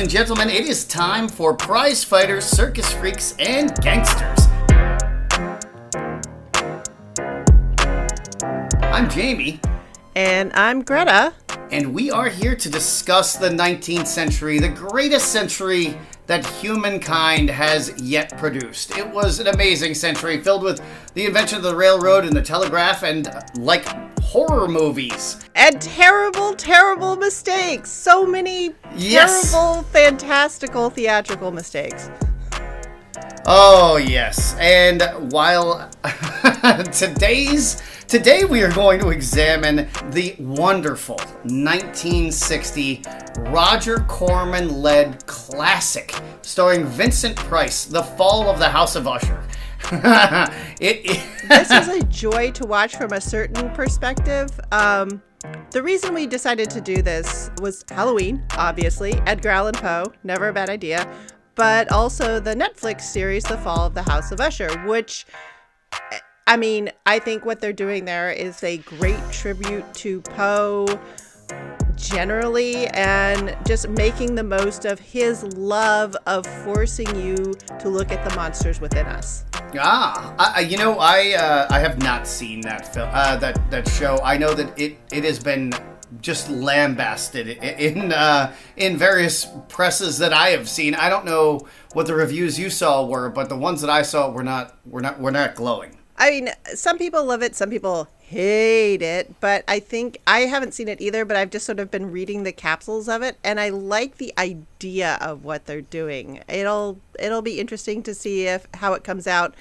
and gentlemen, it is time for prize fighters, circus freaks, and gangsters. I'm Jamie. And I'm Greta. And we are here to discuss the 19th century, the greatest century that humankind has yet produced. It was an amazing century filled with the invention of the railroad and the telegraph and, like, horror movies. And terrible, terrible mistakes. So many terrible, fantastical theatrical mistakes. Oh, yes. And while Today we are going to examine the wonderful 1960 Roger Corman-led classic starring Vincent Price, The Fall of the House of Usher. This was a joy to watch from a certain perspective. The reason we decided to do this was Halloween, obviously. Edgar Allan Poe, never a bad idea. But also the Netflix series, The Fall of the House of Usher, which... I mean, I think what they're doing there is a great tribute to Poe generally and just making the most of his love of forcing you to look at the monsters within us. I have not seen that film, that show. I know that it has been just lambasted in various presses that I have seen. I don't know what the reviews you saw were, but the ones that I saw were not glowing. I mean, some people love it, some people hate it, but I think I haven't seen it either, but I've just sort of been reading the capsules of it, and I like the idea of what they're doing. It'll be interesting to see how it comes out,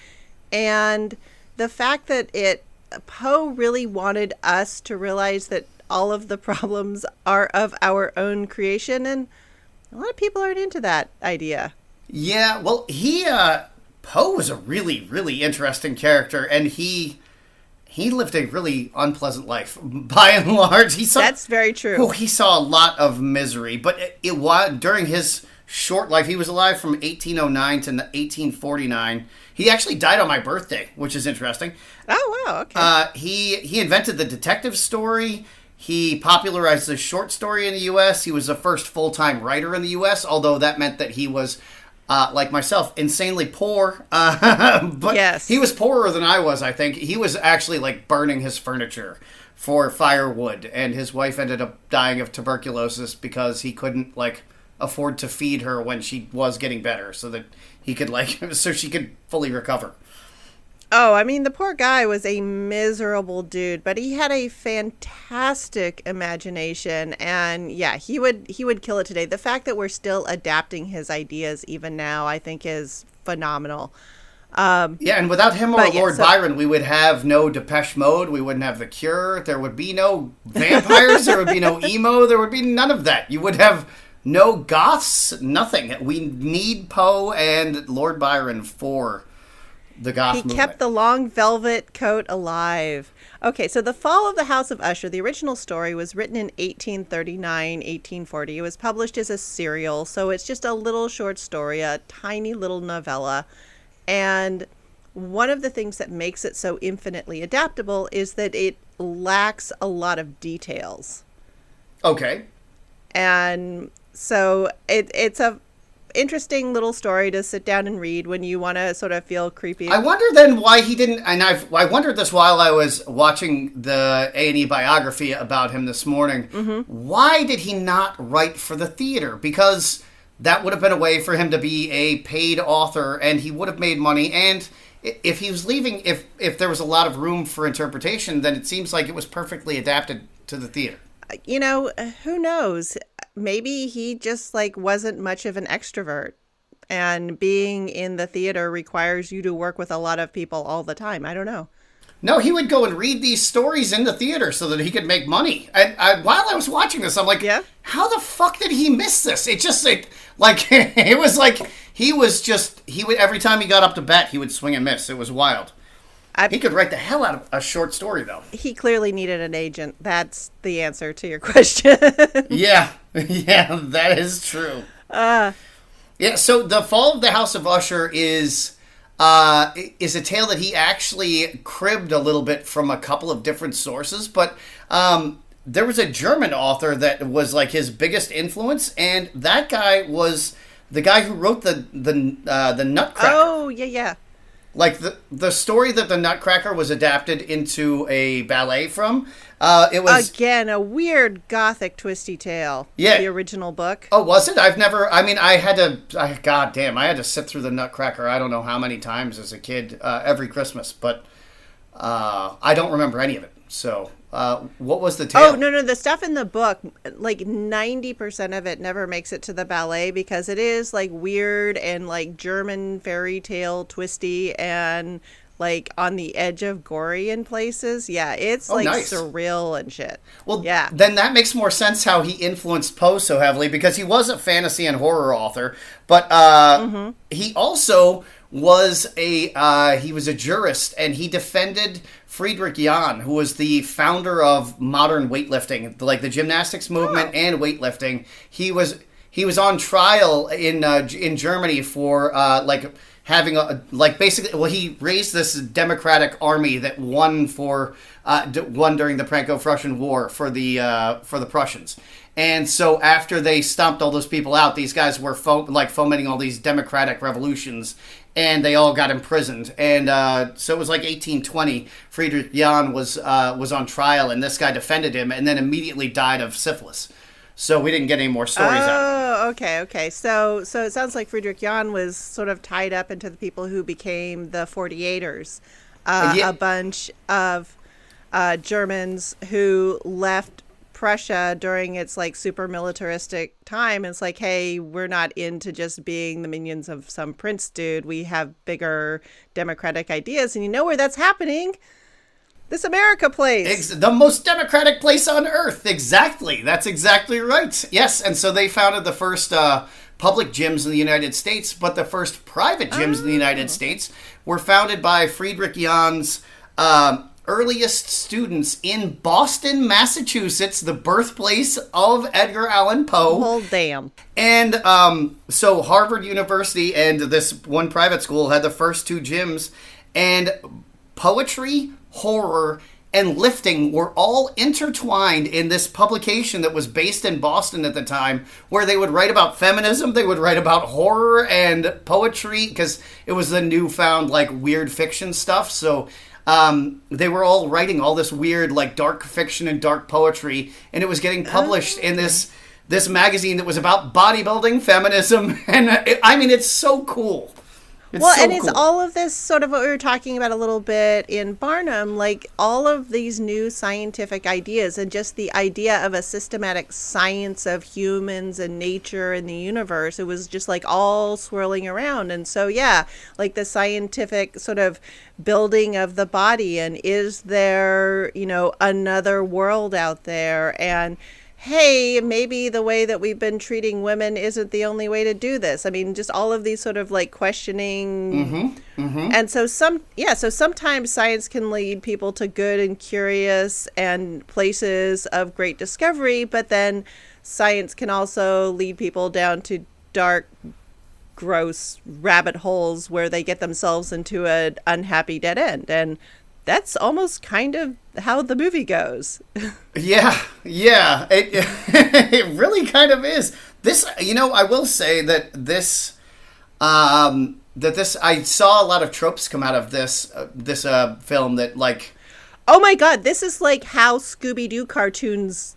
and the fact that Poe really wanted us to realize that all of the problems are of our own creation, and a lot of people aren't into that idea. Yeah, well, Poe was a really, really interesting character, and he lived a really unpleasant life, by and large. That's very true. He saw a lot of misery, but it was during his short life. He was alive from 1809 to 1849. He actually died on my birthday, which is interesting. Oh, wow, okay. He invented the detective story. He popularized the short story in the U.S. He was the first full-time writer in the U.S., although that meant that he was... like myself, insanely poor, but yes. He was poorer than I was, I think. He was actually, burning his furniture for firewood, and his wife ended up dying of tuberculosis because he couldn't, afford to feed her when she was getting better, so that he could, so she could fully recover. Oh, I mean, the poor guy was a miserable dude, but he had a fantastic imagination, and yeah, he would kill it today. The fact that we're still adapting his ideas even now, I think, is phenomenal. And without him or Lord Byron, we would have no Depeche Mode, we wouldn't have The Cure, there would be no vampires, there would be no emo, there would be none of that. You would have no goths, nothing. We need Poe and Lord Byron for... the goth movement. Kept the long velvet coat alive. Okay, so The Fall of the House of Usher, the original story was written in 1839, 1840. It was published as a serial, so it's just a little short story, a tiny little novella. And one of the things that makes it so infinitely adaptable is that it lacks a lot of details. Okay. And so it's a... interesting little story to sit down and read when you want to sort of feel creepy. I wonder then why he didn't, and I wondered this while I was watching the A&E biography about him this morning. Mm-hmm. Why did he not write for the theater? Because that would have been a way for him to be a paid author, and he would have made money. And if he was leaving, if there was a lot of room for interpretation, then it seems like it was perfectly adapted to the theater. You know, who knows? Maybe he just wasn't much of an extrovert, and being in the theater requires you to work with a lot of people all the time. I don't know. No, he would go and read these stories in the theater so that he could make money. And while I was watching this, I'm like, yeah? How the fuck did he miss this? It just it was he would every time he got up to bat, he would swing and miss. It was wild. He could write the hell out of a short story, though. He clearly needed an agent. That's the answer to your question. Yeah, that is true. So The Fall of the House of Usher is a tale that he actually cribbed a little bit from a couple of different sources, but there was a German author that was like his biggest influence, and that guy was the guy who wrote the Nutcracker. Oh, yeah. Like the story that the Nutcracker was adapted into a ballet from. It was again a weird gothic twisty tale. Yeah, the original book. Oh, was it? I've never. I mean, I had to sit through the Nutcracker. I don't know how many times as a kid, every Christmas, but I don't remember any of it. So, what was the tale? Oh, no, the stuff in the book, like 90% of it never makes it to the ballet because it is like weird and like German fairy tale twisty and like on the edge of gory in places. Yeah, it's like nice. Surreal and shit. Well, yeah. Then that makes more sense how he influenced Poe so heavily because he was a fantasy and horror author, but he also was he was a jurist and he defended Friedrich Jahn, who was the founder of modern weightlifting, like the gymnastics movement and weightlifting. He was on trial in Germany for having he raised this democratic army that won during the Franco-Prussian War for the Prussians. And so after they stomped all those people out, these guys were fomenting all these democratic revolutions, and they all got imprisoned. And so it was like 1820. Friedrich Jahn was on trial, and this guy defended him, and then immediately died of syphilis. So we didn't get any more stories out. Oh, okay. So it sounds like Friedrich Jahn was sort of tied up into the people who became the 48ers, a bunch of Germans who left Prussia during its like super militaristic time. And it's like, hey, we're not into just being the minions of some prince dude. We have bigger democratic ideas. And you know where that's happening? This America place. The most democratic place on earth. Exactly. That's exactly right. Yes. And so they founded the first public gyms in the United States, but the first private gyms in the United States were founded by Friedrich Jahn's earliest students in Boston, Massachusetts, the birthplace of Edgar Allan Poe. Well, damn. And so Harvard University and this one private school had the first two gyms, and poetry, horror, and lifting were all intertwined in this publication that was based in Boston at the time, where they would write about feminism, they would write about horror and poetry, because it was the newfound like weird fiction stuff. So they were all writing all this weird like dark fiction and dark poetry, and it was getting published in this magazine that was about bodybuilding, feminism, and it's so cool. It's all of this sort of what we were talking about a little bit in Barnum, like all of these new scientific ideas and just the idea of a systematic science of humans and nature and the universe. It was just like all swirling around. And so, yeah, like the scientific sort of building of the body, and is there, another world out there? And hey, maybe the way that we've been treating women isn't the only way to do this. I mean, just all of these sort of like questioning. And so sometimes science can lead people to good and curious and places of great discovery, but then science can also lead people down to dark, gross rabbit holes where they get themselves into an unhappy dead end. And that's almost kind of how the movie goes. Yeah. It really kind of is. This, I will say that this, I saw a lot of tropes come out of this film that like. Oh my God, this is like how Scooby-Doo cartoons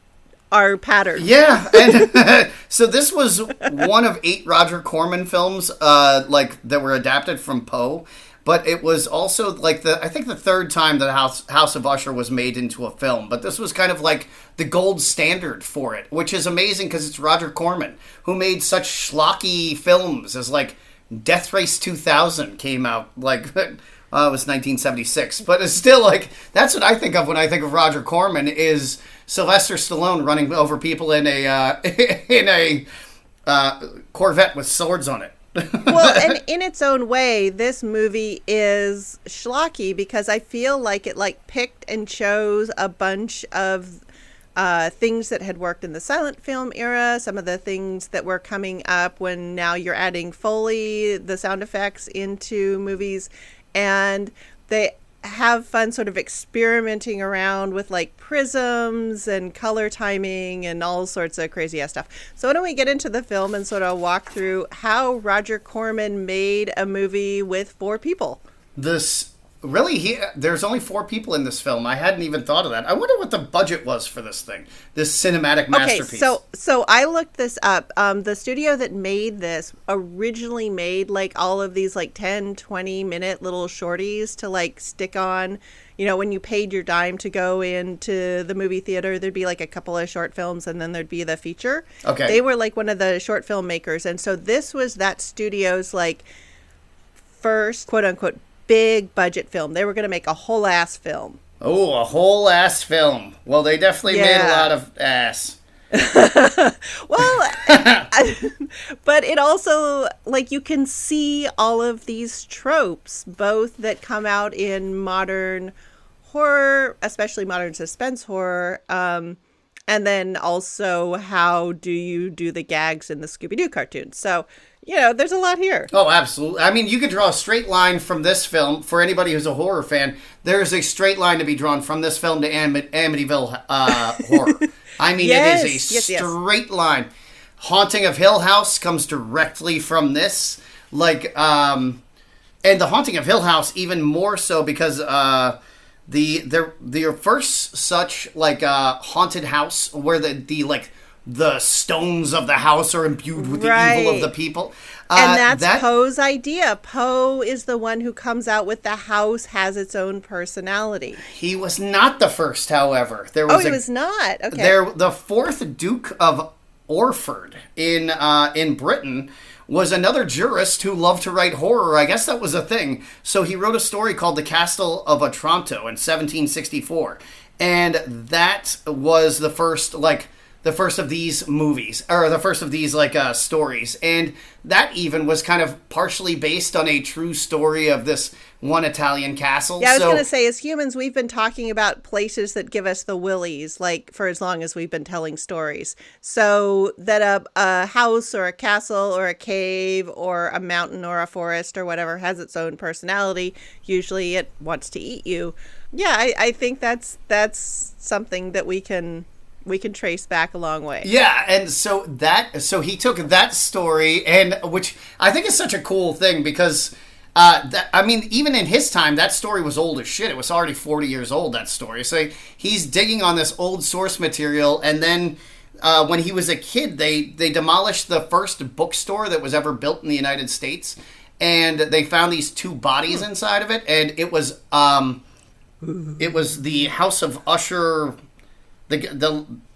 are patterned. Yeah, and so this was one of 8 Roger Corman films, that were adapted from Poe. But it was also like I think the third time that House of Usher was made into a film. But this was kind of like the gold standard for it, which is amazing because it's Roger Corman, who made such schlocky films as like Death Race 2000 came out, like it was 1976. But it's still like, that's what I think of when I think of Roger Corman, is Sylvester Stallone running over people in a Corvette with swords on it. Well, and in its own way, this movie is schlocky because I feel like it like picked and chose a bunch of things that had worked in the silent film era, some of the things that were coming up when now you're adding Foley, the sound effects into movies, and they have fun sort of experimenting around with like prisms and color timing and all sorts of crazy ass stuff. So why don't we get into the film and sort of walk through how Roger Corman made a movie with 4 people? There's only 4 people in this film. I hadn't even thought of that. I wonder what the budget was for this thing, this cinematic masterpiece. Okay, so I looked this up. The studio that made this originally made like all of these like 10, 20-minute little shorties to like stick on. You know, when you paid your dime to go into the movie theater, there'd be like a couple of short films and then there'd be the feature. Okay. They were like one of the short film makers. And so this was that studio's like first quote unquote big budget film. They were going to make a whole ass film. Oh, a whole ass film. Well, they definitely made a lot of ass. Well, but it also, like, you can see all of these tropes, both that come out in modern horror, especially modern suspense horror, and then also how do you do the gags in the Scooby-Doo cartoon. So, you know, there's a lot here. Oh, absolutely. I mean, you could draw a straight line from this film. For anybody who's a horror fan, there's a straight line to be drawn from this film to Amityville horror. I mean, yes, it is a straight line. Haunting of Hill House comes directly from this. Like, and the Haunting of Hill House even more so because the first such like haunted house where the stones of the house are imbued with the evil of the people. And that's Poe's idea. Poe is the one who comes out with the house has its own personality. He was not the first, however. He was not? Okay. The 4th Duke of Orford in Britain was another jurist who loved to write horror. I guess that was a thing. So he wrote a story called The Castle of Otranto in 1764. And that was the first of these movies, or the first of these stories, and that even was kind of partially based on a true story of this one Italian castle. Yeah, I was going to say, as humans, we've been talking about places that give us the willies, like for as long as we've been telling stories. So that a house or a castle or a cave or a mountain or a forest or whatever has its own personality. Usually, it wants to eat you. Yeah, I think that's something that we can trace back a long way. Yeah, and so he took that story, and which I think is such a cool thing because, even in his time, that story was old as shit. It was already 40 years old, that story. So he's digging on this old source material, and then when he was a kid, they demolished the first bookstore that was ever built in the United States, and they found these 2 bodies inside of it, and it was the House of Usher.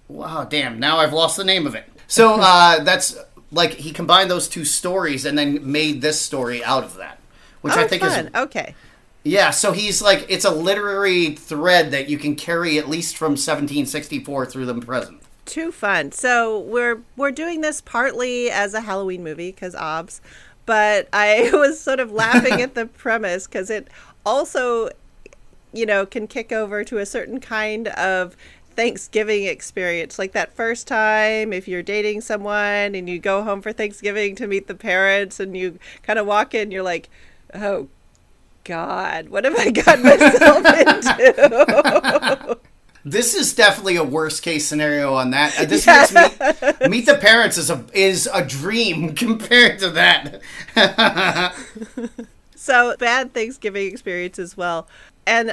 Wow, damn, now I've lost the name of it. So that's like he combined those 2 stories and then made this story out of that, which I think fun. is okay. Yeah, so he's like, it's a literary thread that you can carry at least from 1764 through the present. Too fun. So we're doing this partly as a Halloween movie because obs, but I was sort of laughing at the premise because it also, can kick over to a certain kind of Thanksgiving experience, like that first time if you're dating someone and you go home for Thanksgiving to meet the parents and you kind of walk in, you're like, oh God, what have I gotten myself into? This is definitely a worst case scenario on that. This makes Meet the Parents is a dream compared to that. So bad Thanksgiving experience as well. And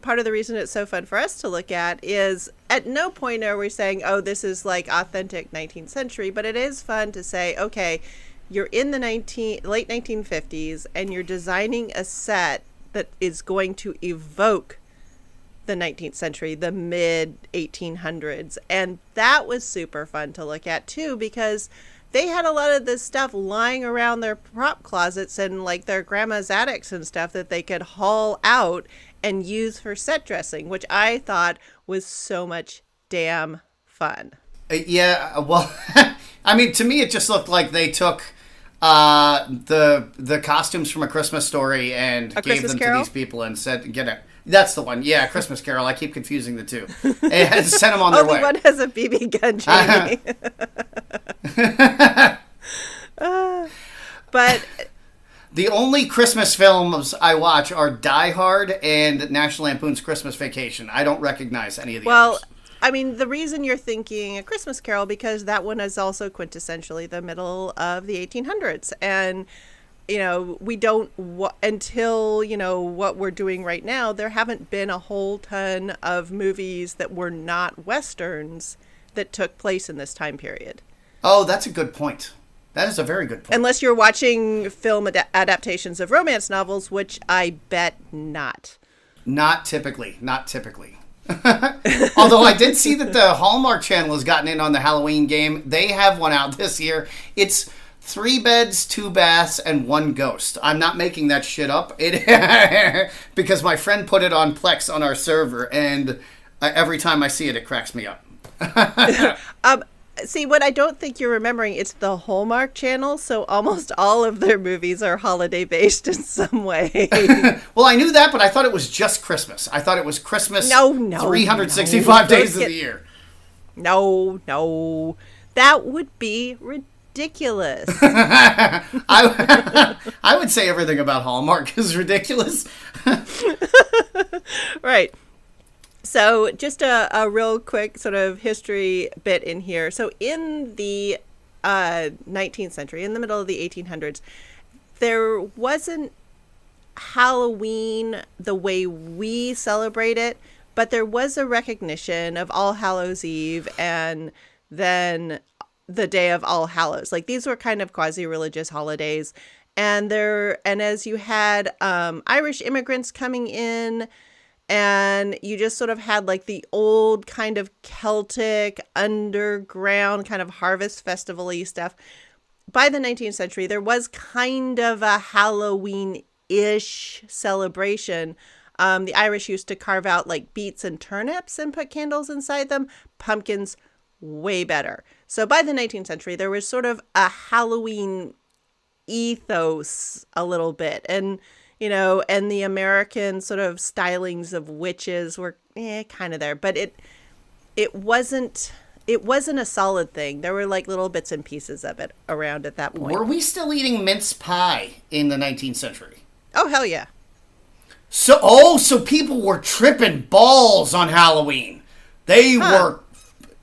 part of the reason it's so fun for us to look at is at no point are we saying, oh, this is like authentic 19th century, but it is fun to say, okay, you're in the late 1950s and you're designing a set that is going to evoke the 19th century, the mid 1800s. And that was super fun to look at too, because they had a lot of this stuff lying around their prop closets and like their grandma's attics and stuff that they could haul out and use for set dressing, which I thought was so much damn fun. Yeah, well, to me it just looked like they took the costumes from A Christmas Story and gave them to these people and said, get it. That's the one. Yeah, Christmas Carol. I keep confusing the two. And sent them on their way. Only one has a BB gun, Jamie. But The only Christmas films I watch are Die Hard and National Lampoon's Christmas Vacation. I don't recognize any of the others. I mean, the reason you're thinking A Christmas Carol, because that one is also quintessentially the middle of the 1800s. And, we don't, until, what we're doing right now, there haven't been a whole ton of movies that were not Westerns that took place in this time period. Oh, that's a good point. That is a very good point. Unless you're watching film adaptations of romance novels, which I bet not. Not typically. Although I did see that the Hallmark Channel has gotten in on the Halloween game. They have one out this year. It's 3 beds, 2 baths, and 1 ghost. I'm not making that shit up. Because my friend put it on Plex on our server, and every time I see it, it cracks me up. See, what I don't think you're remembering, it's the Hallmark Channel, so almost all of their movies are holiday-based in some way. Well, I knew that, but I thought it was just Christmas. I thought it was Christmas 365 days of the year. No. That would be ridiculous. I would say everything about Hallmark is ridiculous. Right. So just a real quick sort of history bit in here. So in the 19th century, in the middle of the 1800s, there wasn't Halloween the way we celebrate it, but there was a recognition of All Hallows Eve and then the Day of All Hallows. Like, these were kind of quasi-religious holidays. And as you had Irish immigrants coming in, and you just sort of had like the old kind of Celtic underground kind of harvest festival-y stuff. By the 19th century, there was kind of a Halloween-ish celebration. The Irish used to carve out like beets and turnips and put candles inside them. Pumpkins, way better. So by the 19th century, there was sort of a Halloween ethos a little bit. And and the American sort of stylings of witches were kind of there, but it wasn't a solid thing. There were like little bits and pieces of it around at that point. Were we still eating mince pie in the 19th century? Oh, hell yeah. So people were tripping balls on Halloween. They were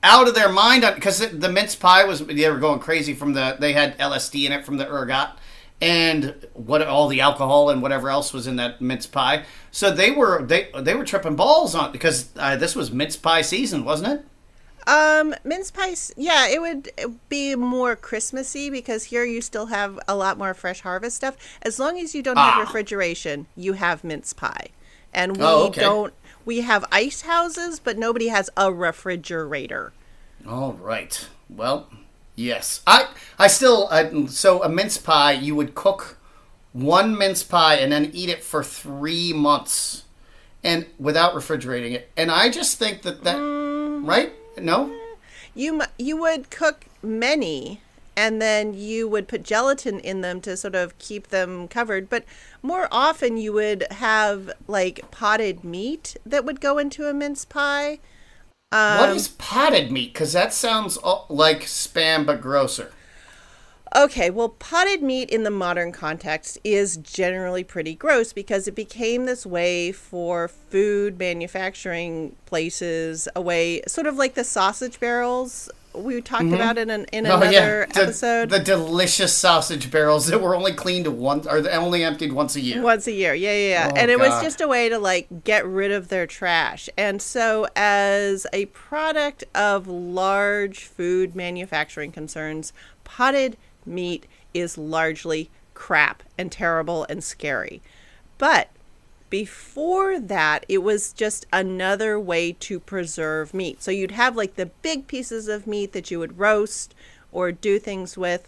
out of their mind because the mince pie they were going crazy they had LSD in it from the ergot. And all the alcohol and whatever else was in that mince pie. So they were tripping balls on because this was mince pie season, wasn't it? Mince pie, yeah, it would be more Christmassy because here you still have a lot more fresh harvest stuff. As long as you don't have refrigeration, you have mince pie. And we have ice houses, but nobody has a refrigerator. All right. Well, yes. I still, so a mince pie, you would cook 1 mince pie and then eat it for 3 months and without refrigerating it. And I just think that right? No? You would cook many and then you would put gelatin in them to sort of keep them covered. But more often you would have like potted meat that would go into a mince pie. What is potted meat? Because that sounds like Spam, but grosser. Okay, well, potted meat in the modern context is generally pretty gross because it became this way for food manufacturing places, a way sort of like the sausage barrels we talked about in another episode. The delicious sausage barrels that were only cleaned once, or only emptied once a year. Once a year, yeah. Oh, and it was just a way to like get rid of their trash. And so as a product of large food manufacturing concerns, potted meat is largely crap and terrible and scary. But before that, it was just another way to preserve meat. So you'd have like the big pieces of meat that you would roast or do things with,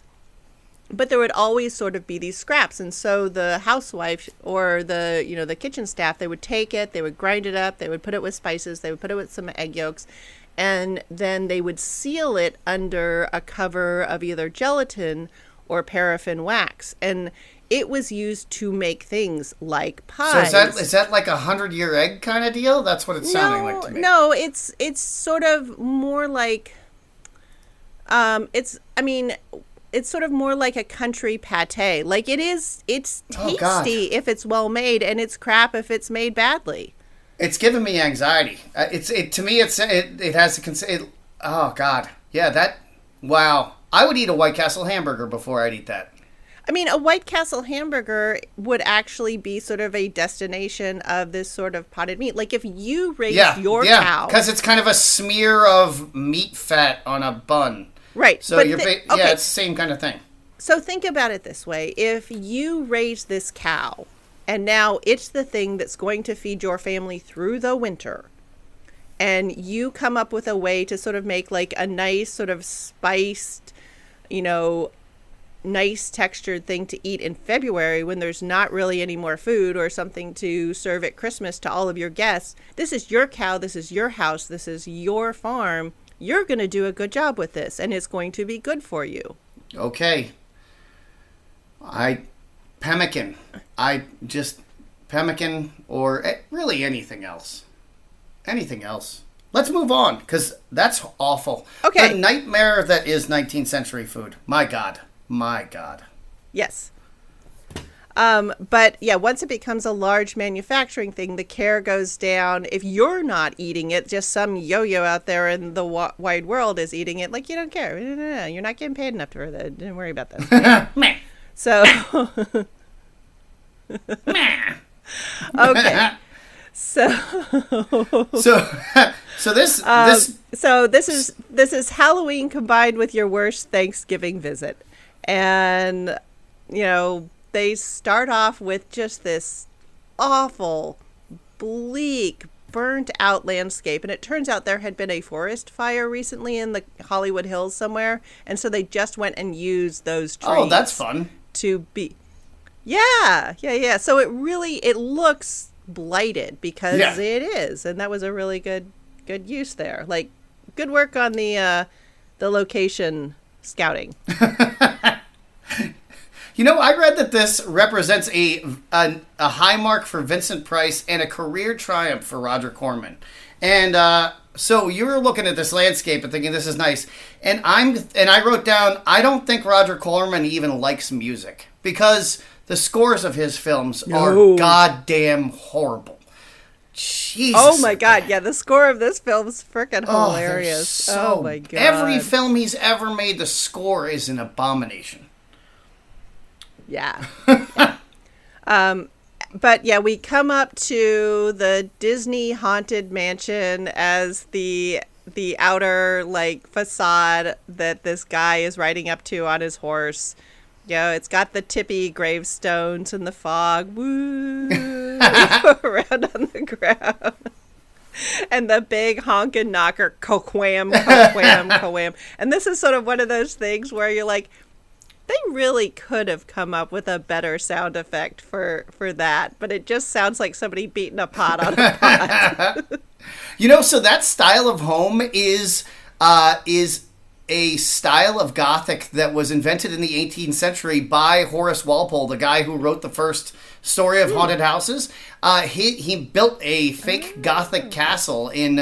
but there would always sort of be these scraps. And so the housewife or the kitchen staff, they would take it, they would grind it up, they would put it with spices, they would put it with some egg yolks, and then they would seal it under a cover of either gelatin or paraffin wax. And it was used to make things like pies. So is that like 100-year egg kind of deal? That's what it's sounding like to me. No, it's sort of more like it's sort of more like a country pate. Like it's Oh, God. tasty if it's well made, and it's crap if it's made badly. It's giving me anxiety. To me, it has oh, God. Yeah, wow. I would eat a White Castle hamburger before I'd eat that. I mean, a White Castle hamburger would actually be sort of a destination of this sort of potted meat. Like if you raised your cow. Because it's kind of a smear of meat fat on a bun. Right. So it's the same kind of thing. So think about it this way. If you raise this cow, and now it's the thing that's going to feed your family through the winter, and you come up with a way to sort of make like a nice sort of spiced, nice textured thing to eat in February when there's not really any more food, or something to serve at Christmas to all of your guests. This is your cow. This is your house. This is your farm. You're going to do a good job with this, and it's going to be good for you. Okay. Pemmican. Pemmican, or really anything else. Anything else. Let's move on, because that's awful. Okay. The nightmare that is 19th century food. My God. My God. Yes. But yeah, once it becomes a large manufacturing thing, the care goes down. If you're not eating it, just some yo-yo out there in the wide world is eating it. Like, you don't care. No, you're not getting paid enough for that. Don't worry about that. So, okay. So this is Halloween combined with your worst Thanksgiving visit. And, they start off with just this awful, bleak, burnt out landscape. And it turns out there had been a forest fire recently in the Hollywood Hills somewhere. And so they just went and used those trees. Oh, that's fun. To be. Yeah. So it looks blighted because it is. And that was a really good use there. Like, good work on the location scouting. I read that this represents a high mark for Vincent Price and a career triumph for Roger Corman. And so you were looking at this landscape and thinking this is nice. And I wrote down, I don't think Roger Corman even likes music, because the scores of his films are goddamn horrible. Jesus. Oh my God. Yeah, the score of this film is freaking hilarious. Oh my God. Every film he's ever made, the score is an abomination. Yeah. But yeah, we come up to the Disney haunted mansion as the outer facade that this guy is riding up to on his horse. It's got the tippy gravestones and the fog around on the ground. And the big honkin' knocker, ko-wham, ko-wham, ko-wham. And this is sort of one of those things where you're like, they really could have come up with a better sound effect for that, but it just sounds like somebody beating a pot on a pot. So that style of home is a style of Gothic that was invented in the 18th century by Horace Walpole, the guy who wrote the first story of haunted houses. He built a fake Gothic castle in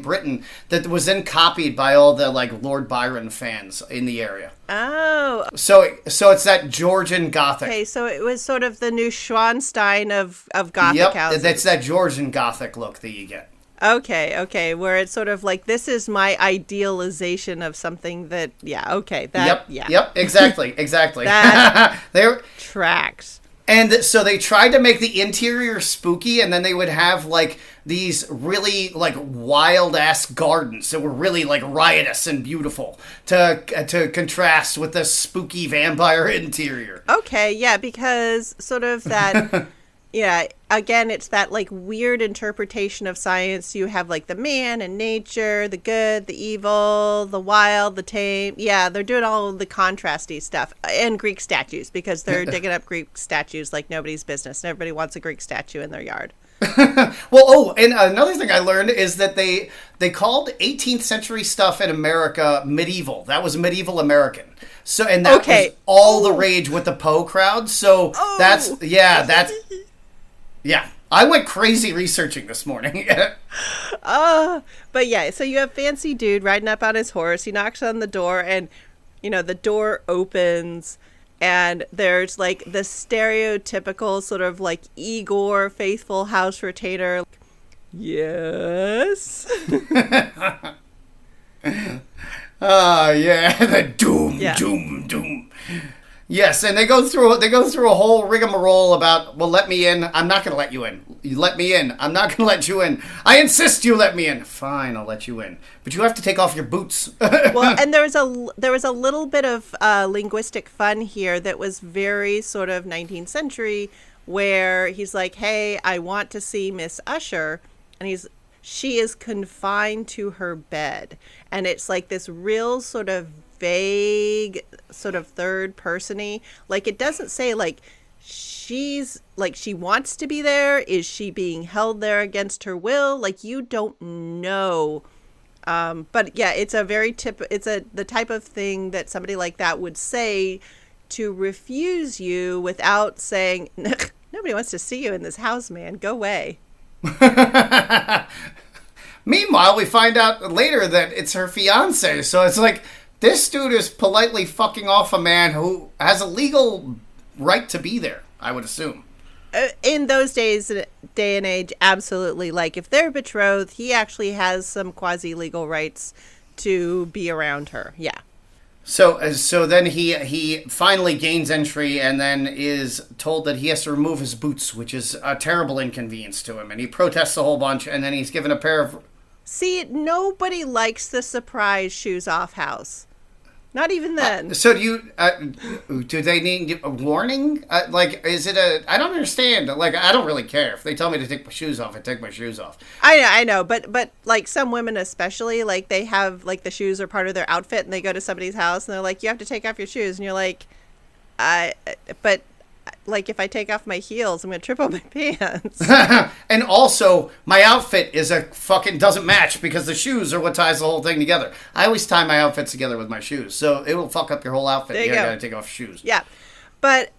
Britain that was then copied by all the Lord Byron fans in the area. Oh. So it's that Georgian Gothic. Okay, so it was sort of the new Schwanstein of Gothic houses. It's that Georgian Gothic look that you get. Okay, where it's sort of like, this is my idealization of something that, Yep, exactly. That tracks. And so they tried to make the interior spooky, and then they would have these really wild ass gardens that were really riotous and beautiful to contrast with the spooky vampire interior. Okay, yeah, because sort of that. Yeah, again, it's that weird interpretation of science. You have the man and nature, the good, the evil, the wild, the tame. Yeah, they're doing all of the contrasty stuff. And Greek statues, because they're digging up Greek statues like nobody's business. And everybody wants a Greek statue in their yard. Well, and another thing I learned is that they called 18th century stuff in America medieval. That was medieval American. So, and that was all the rage with the Poe crowd. So yeah, I went crazy researching this morning. But yeah, so you have fancy dude riding up on his horse. He knocks on the door, and the door opens and there's like the stereotypical sort of like Igor faithful house retainer. Yes. Yeah, the doom, doom. Yes, and they go through a whole rigmarole about, well, let me in. I'm not going to let you in. You let me in. I'm not going to let you in. I insist you let me in. Fine, I'll let you in. But you have to take off your boots. Well, and there was a little bit of linguistic fun here that was very sort of 19th century, where he's like, hey, I want to see Miss Usher. And she is confined to her bed. And it's like this real sort of vague sort of third person-y. Like, it doesn't say like she's like she wants to be there. Is she being held there against her will? Like, you don't know. But yeah, it's the type of thing that somebody like that would say to refuse you without saying, nobody wants to see you in this house, man. Go away. Meanwhile, we find out later that it's her fiance. So it's like, this dude is politely fucking off a man who has a legal right to be there, I would assume. In those day and age, absolutely. Like, if they're betrothed, he actually has some quasi-legal rights to be around her. Yeah. So then he finally gains entry and then is told that he has to remove his boots, which is a terrible inconvenience to him. And he protests a whole bunch, and then he's given a pair of... See, nobody likes the surprise shoes off house. Not even then. So do they need a warning? Is it I don't understand. Like, I don't really care. If they tell me to take my shoes off, I take my shoes off. I know. But like, some women especially, like, they have, like, the shoes are part of their outfit, and they go to somebody's house, and they're like, you have to take off your shoes. And you're like, but, like, if I take off my heels, I'm going to trip on my pants. And also, my outfit doesn't match because the shoes are what ties the whole thing together. I always tie my outfits together with my shoes, so it will fuck up your whole outfit. There you gotta take off shoes. Yeah. But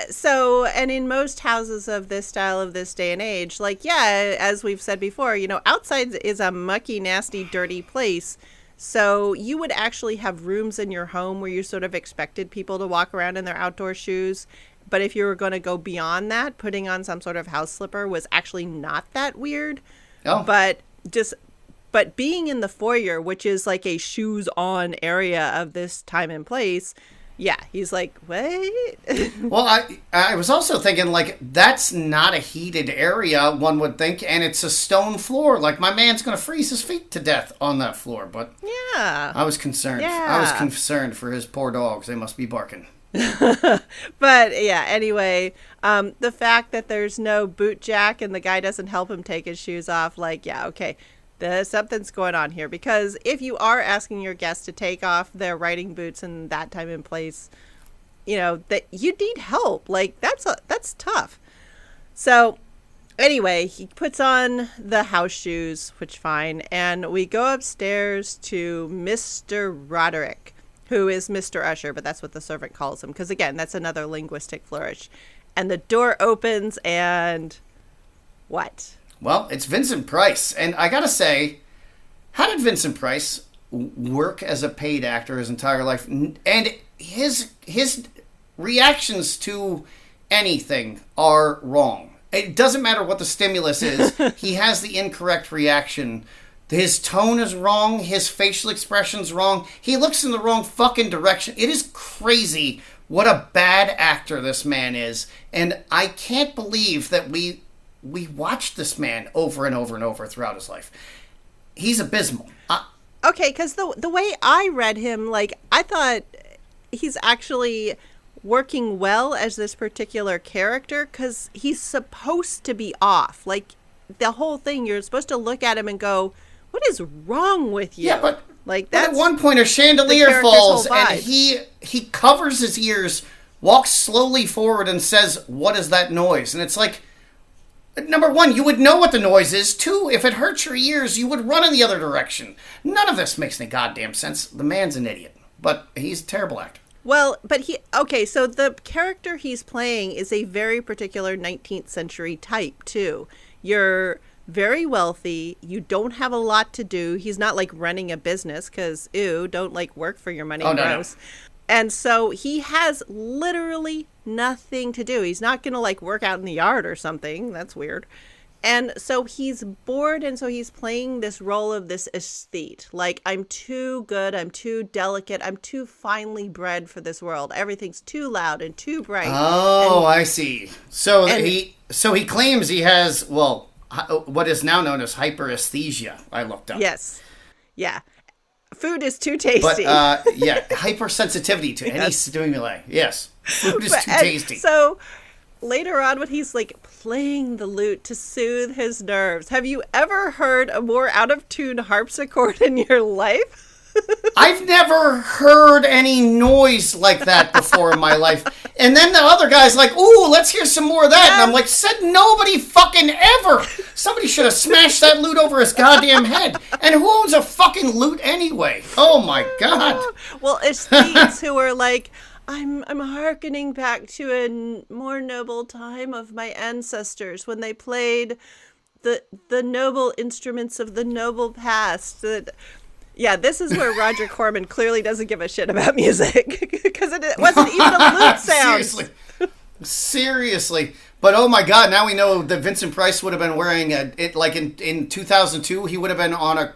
and in most houses of this style of this day and age, like, yeah, as we've said before, outside is a mucky, nasty, dirty place. So you would actually have rooms in your home where you sort of expected people to walk around in their outdoor shoes. But if you were going to go beyond that, putting on some sort of house slipper was actually not that weird. Oh. But being in the foyer, which is like a shoes on area of this time and place, yeah, he's like, what? Well, I was also thinking, like, that's not a heated area, one would think, and it's a stone floor. Like, my man's going to freeze his feet to death on that floor. But yeah, I was concerned. Yeah. I was concerned for his poor dogs. They must be barking. But yeah, anyway, the fact that there's no boot jack and the guy doesn't help him take his shoes off, like, yeah, okay, something's going on here. Because if you are asking your guests to take off their riding boots in that time and place, that you need help. Like, that's tough. So anyway, he puts on the house shoes, which fine, and we go upstairs to Mr. Roderick, who is Mr. Usher, but that's what the servant calls him. Because, again, that's another linguistic flourish. And the door opens, and what? Well, it's Vincent Price. And I gotta say, how did Vincent Price work as a paid actor his entire life? And his reactions to anything are wrong. It doesn't matter what the stimulus is. He has the incorrect reaction. His tone is wrong. His facial expression's wrong. He looks in the wrong fucking direction. It is crazy what a bad actor this man is. And I can't believe that we watched this man over and over and over throughout his life. He's abysmal. Okay, because the way I read him, like, I thought he's actually working well as this particular character because he's supposed to be off. Like, the whole thing, you're supposed to look at him and go, what is wrong with you? Yeah, but that's at one point a chandelier falls and he covers his ears, walks slowly forward and says, what is that noise? And it's like, number one, you would know what the noise is. Two, if it hurts your ears, you would run in the other direction. None of this makes any goddamn sense. The man's an idiot, but he's a terrible actor. Well, but so the character he's playing is a very particular 19th century type, too. You're very wealthy. You don't have a lot to do. He's not like running a business because, ew, don't like work for your money. Oh, gross. No. And so he has literally nothing to do. He's not going to like work out in the yard or something. That's weird. And so he's bored, and so he's playing this role of this aesthete. Like, I'm too good, I'm too delicate, I'm too finely bred for this world. Everything's too loud and too bright. Oh, I see. So he claims he has, well, what is now known as hyperesthesia, I looked up. Yes. Yeah. Food is too tasty. But, hypersensitivity to any stimuli. Yes. Food is too tasty. So later on, when he's like playing the lute to soothe his nerves, have you ever heard a more out of tune harpsichord in your life? I've never heard any noise like that before in my life. And then the other guy's like, ooh, let's hear some more of that. And I'm like, said nobody fucking ever. Somebody should have smashed that lute over his goddamn head. And who owns a fucking lute anyway? Oh my God. Well, aesthetes who are like, I'm hearkening back to a more noble time of my ancestors when they played the noble instruments of the noble past. Yeah, this is where Roger Corman clearly doesn't give a shit about music because it wasn't even a lute sound. Seriously. But oh my God, now we know that Vincent Price would have been wearing in 2002, he would have been on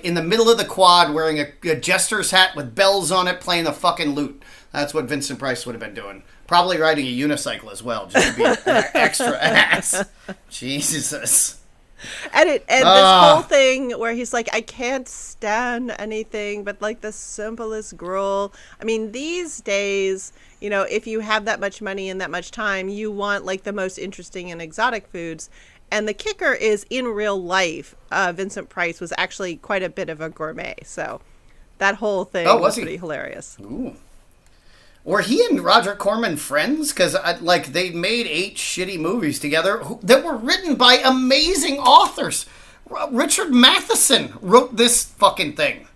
in the middle of the quad wearing a jester's hat with bells on it playing the fucking lute. That's what Vincent Price would have been doing. Probably riding a unicycle as well, just to be an extra ass. Jesus. And this whole thing where he's like, I can't stand anything but like the simplest gruel. I mean, these days, if you have that much money and that much time, you want like the most interesting and exotic foods. And the kicker is, in real life, Vincent Price was actually quite a bit of a gourmet. So that whole thing was pretty hilarious. Ooh. Were he and Roger Corman friends? Because they made 8 shitty movies together that were written by amazing authors. Richard Matheson wrote this fucking thing.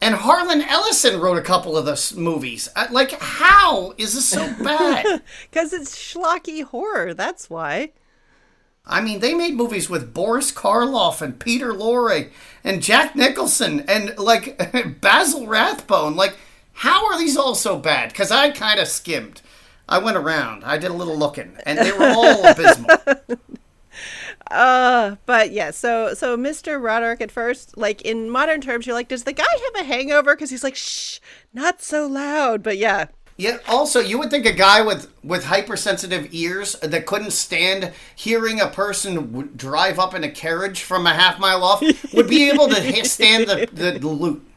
And Harlan Ellison wrote a couple of the movies. How is this so bad? Because it's schlocky horror, that's why. I mean, they made movies with Boris Karloff and Peter Lorre and Jack Nicholson and, Basil Rathbone. How are these all so bad? Because I kind of skimmed. I went around. I did a little looking. And they were all abysmal. But yeah, so Mr. Roderick at first, in modern terms, you're like, does the guy have a hangover? Because he's like, shh, not so loud. But yeah. Yeah, also, you would think a guy with hypersensitive ears that couldn't stand hearing a person drive up in a carriage from a half mile off would be able to stand the lute.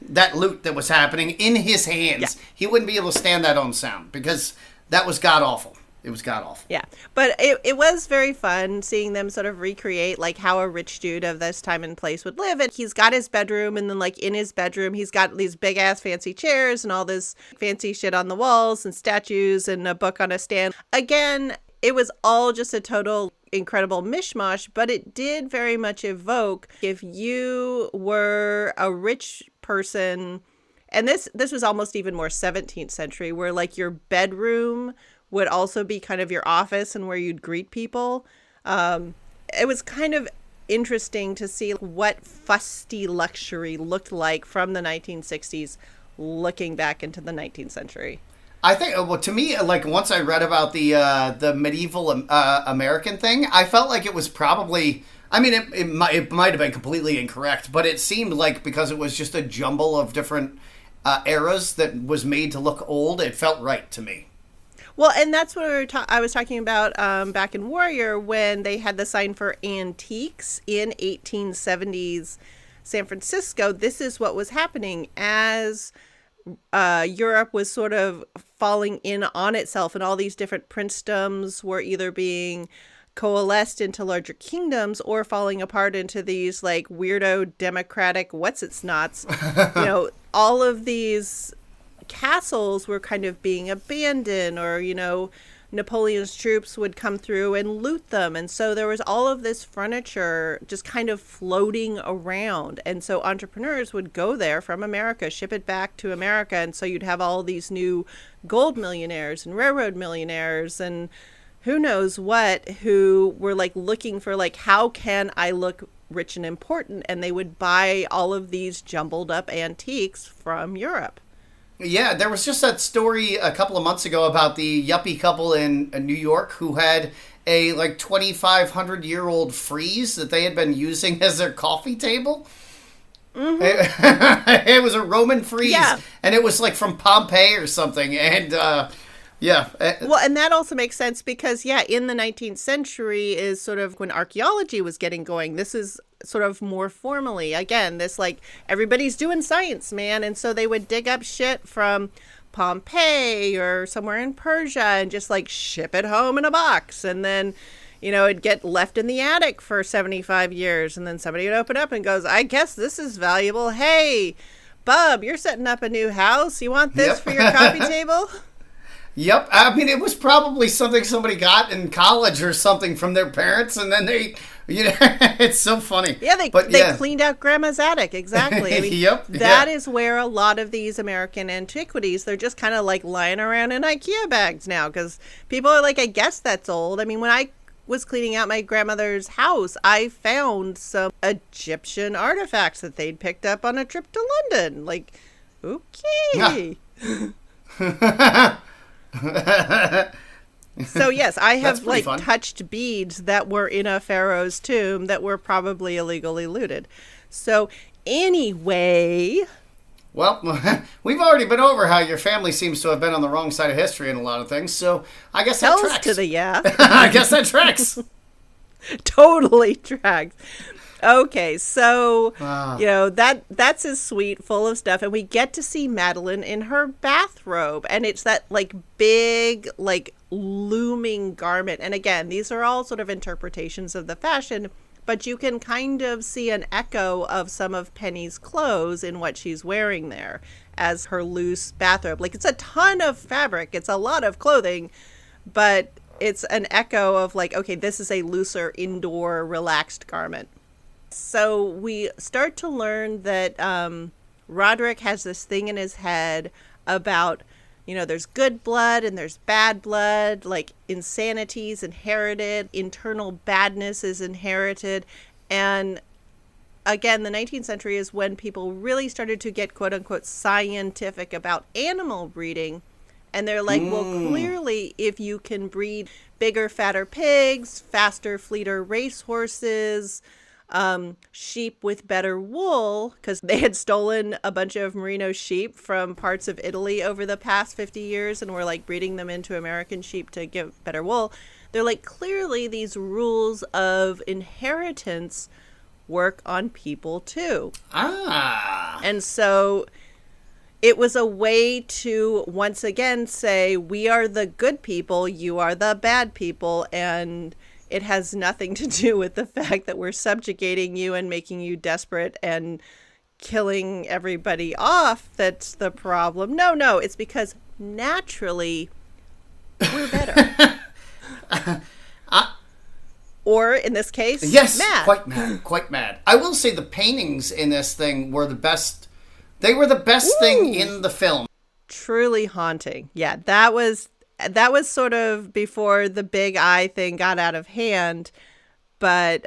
That lute that was happening in his hands. Yeah. He wouldn't be able to stand that own sound because that was god-awful. It was god-awful. Yeah, but it was very fun seeing them sort of recreate how a rich dude of this time and place would live. And he's got his bedroom, and then in his bedroom, he's got these big-ass fancy chairs and all this fancy shit on the walls and statues and a book on a stand. Again, it was all just a total incredible mishmash, but it did very much evoke if you were a rich person, and this was almost even more 17th century, where your bedroom would also be kind of your office and where you'd greet people. It was kind of interesting to see what fusty luxury looked like from the 1960s looking back into the 19th century. I think, to me, once I read about the medieval American thing, I felt like it was probably, I mean, it might have been completely incorrect, but it seemed because it was just a jumble of different eras that was made to look old, it felt right to me. Well, and that's what I was talking about back in Warrior when they had the sign for antiques in 1870s San Francisco. This is what was happening as Europe was sort of falling in on itself, and all these different princedoms were either being coalesced into larger kingdoms or falling apart into these weirdo democratic what's-its-nots. All of these castles were kind of being abandoned, or Napoleon's troops would come through and loot them, and so there was all of this furniture just kind of floating around, and so entrepreneurs would go there from America, ship it back to America, and so you'd have all these new gold millionaires and railroad millionaires and who knows what, who were looking for how can I look rich and important, and they would buy all of these jumbled up antiques from Europe. Yeah, there was just that story a couple of months ago about the yuppie couple in New York who had a like 2,500-year-old frieze that they had been using as their coffee table. Mm-hmm. It was a Roman frieze, and it was like from Pompeii or something, and yeah. Well, and that also makes sense because, in the 19th century is sort of when archaeology was getting going. This is sort of more formally, again, this like everybody's doing science, man. And so they would dig up shit from Pompeii or somewhere in Persia and just like ship it home in a box. And then, it'd get left in the attic for 75 years. And then somebody would open up and goes, I guess this is valuable. Hey, Bub, you're setting up a new house. You want this for your coffee table? Yep. I mean, it was probably something somebody got in college or something from their parents, and then they, it's so funny. Yeah, they cleaned out Grandma's attic. Exactly. I mean, that is where a lot of these American antiquities, they're just kind of like lying around in IKEA bags now because people are like, I guess that's old. I mean, when I was cleaning out my grandmother's house, I found some Egyptian artifacts that they'd picked up on a trip to London. Like, okay. So yes, I have touched beads that were in a pharaoh's tomb that were probably illegally looted. So anyway, well, we've already been over how your family seems to have been on the wrong side of history in a lot of things. So I guess that tracks. To the I guess that tracks. Totally tracks. Okay, so, that's his suite full of stuff. And we get to see Madeline in her bathrobe. And it's that, like, big, like, looming garment. And again, these are all sort of interpretations of the fashion. But you can kind of see an echo of some of Penny's clothes in what she's wearing there as her loose bathrobe. Like, it's a ton of fabric. It's a lot of clothing. But it's an echo of, like, okay, this is a looser, indoor, relaxed garment. So we start to learn that Roderick has this thing in his head about, there's good blood and there's bad blood, like insanity is inherited, internal badness is inherited. And again, the 19th century is when people really started to get quote unquote scientific about animal breeding. And they're like, well, clearly if you can breed bigger, fatter pigs, faster, fleeter racehorses, sheep with better wool, because they had stolen a bunch of merino sheep from parts of Italy over the past 50 years and were like breeding them into American sheep to give better wool. They're like, clearly these rules of inheritance work on people too. And so it was a way to once again say, we are the good people, you are the bad people, and it has nothing to do with the fact that we're subjugating you and making you desperate and killing everybody off that's the problem. No, it's because naturally we're better. Or in this case, yes, mad. Quite mad. I will say the paintings in this thing were the best. They were the best thing in the film. Truly haunting. Yeah, that was sort of before the big eye thing got out of hand, but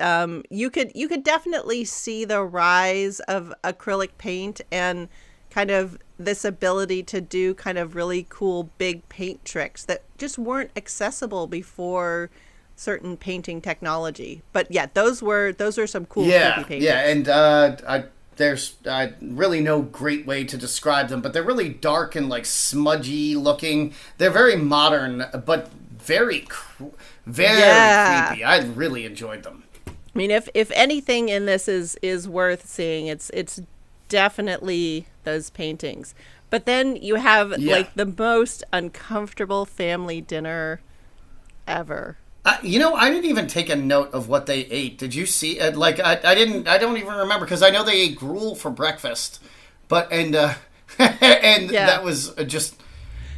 you could definitely see the rise of acrylic paint and kind of this ability to do kind of really cool big paint tricks that just weren't accessible before certain painting technology. But yeah, those were some cool creepy paintings. Yeah, and there's really no great way to describe them, but they're really dark and like smudgy looking. They're very modern, but very creepy. I really enjoyed them. I mean, if anything in this is worth seeing, it's definitely those paintings. But then you have like the most uncomfortable family dinner ever. I didn't even take a note of what they ate. Did you see? I don't even remember because I know they ate gruel for breakfast, and that was just.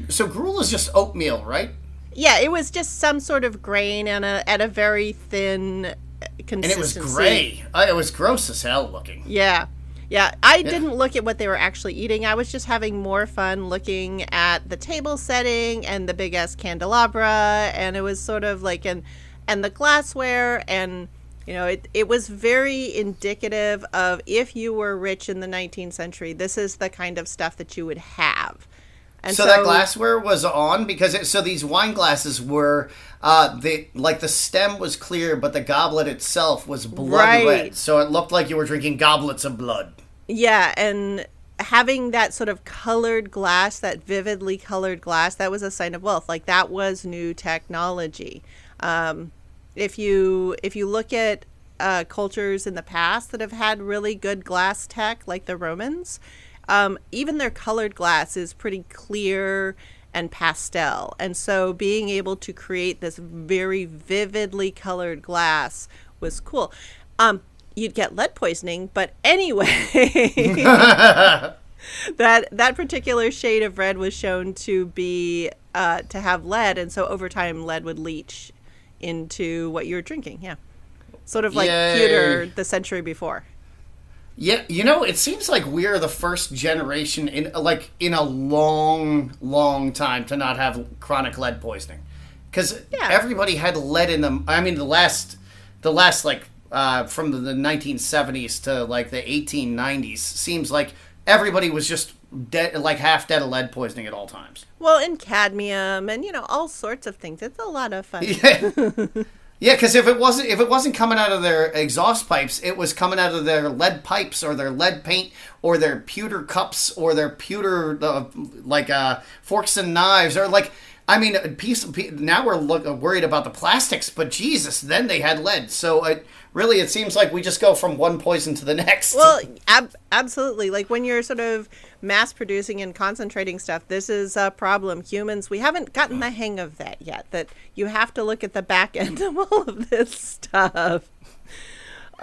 So gruel is just oatmeal, right? Yeah, it was just some sort of grain at a very thin consistency. And it was gray. It was gross as hell looking. Yeah. Yeah, I didn't look at what they were actually eating. I was just having more fun looking at the table setting and the big ass candelabra, and it was sort of like and the glassware, and You know, it was very indicative of if you were rich in the 19th century, this is the kind of stuff that you would have. And so that glassware was on because so these wine glasses were the stem was clear, but the goblet itself was blood red. So it looked like you were drinking goblets of blood. Yeah, and having that sort of colored glass, that vividly colored glass, that was a sign of wealth. Like, that was new technology. If you look at cultures in the past that have had really good glass tech, like the Romans, even their colored glass is pretty clear and pastel. And so being able to create this very vividly colored glass was cool. You'd get lead poisoning, but anyway, that particular shade of red was shown to be to have lead, and so over time lead would leach into what you're drinking. Yeah, sort of like pewter the century before. Yeah, it seems like we're the first generation in a long time to not have chronic lead poisoning, because everybody had lead in them. I mean, the last from the 1970s to like the 1890s seems like everybody was just dead, like half dead of lead poisoning at all times. Well, and cadmium and all sorts of things. It's a lot of fun. Yeah, because if it wasn't coming out of their exhaust pipes, it was coming out of their lead pipes or their lead paint or their pewter cups or their pewter forks and knives or like. I mean, now we're worried about the plastics, but Jesus, then they had lead. So it seems like we just go from one poison to the next. Well, absolutely. Like when you're sort of mass producing and concentrating stuff, this is a problem. Humans, we haven't gotten the hang of that yet, that you have to look at the back end of all of this stuff.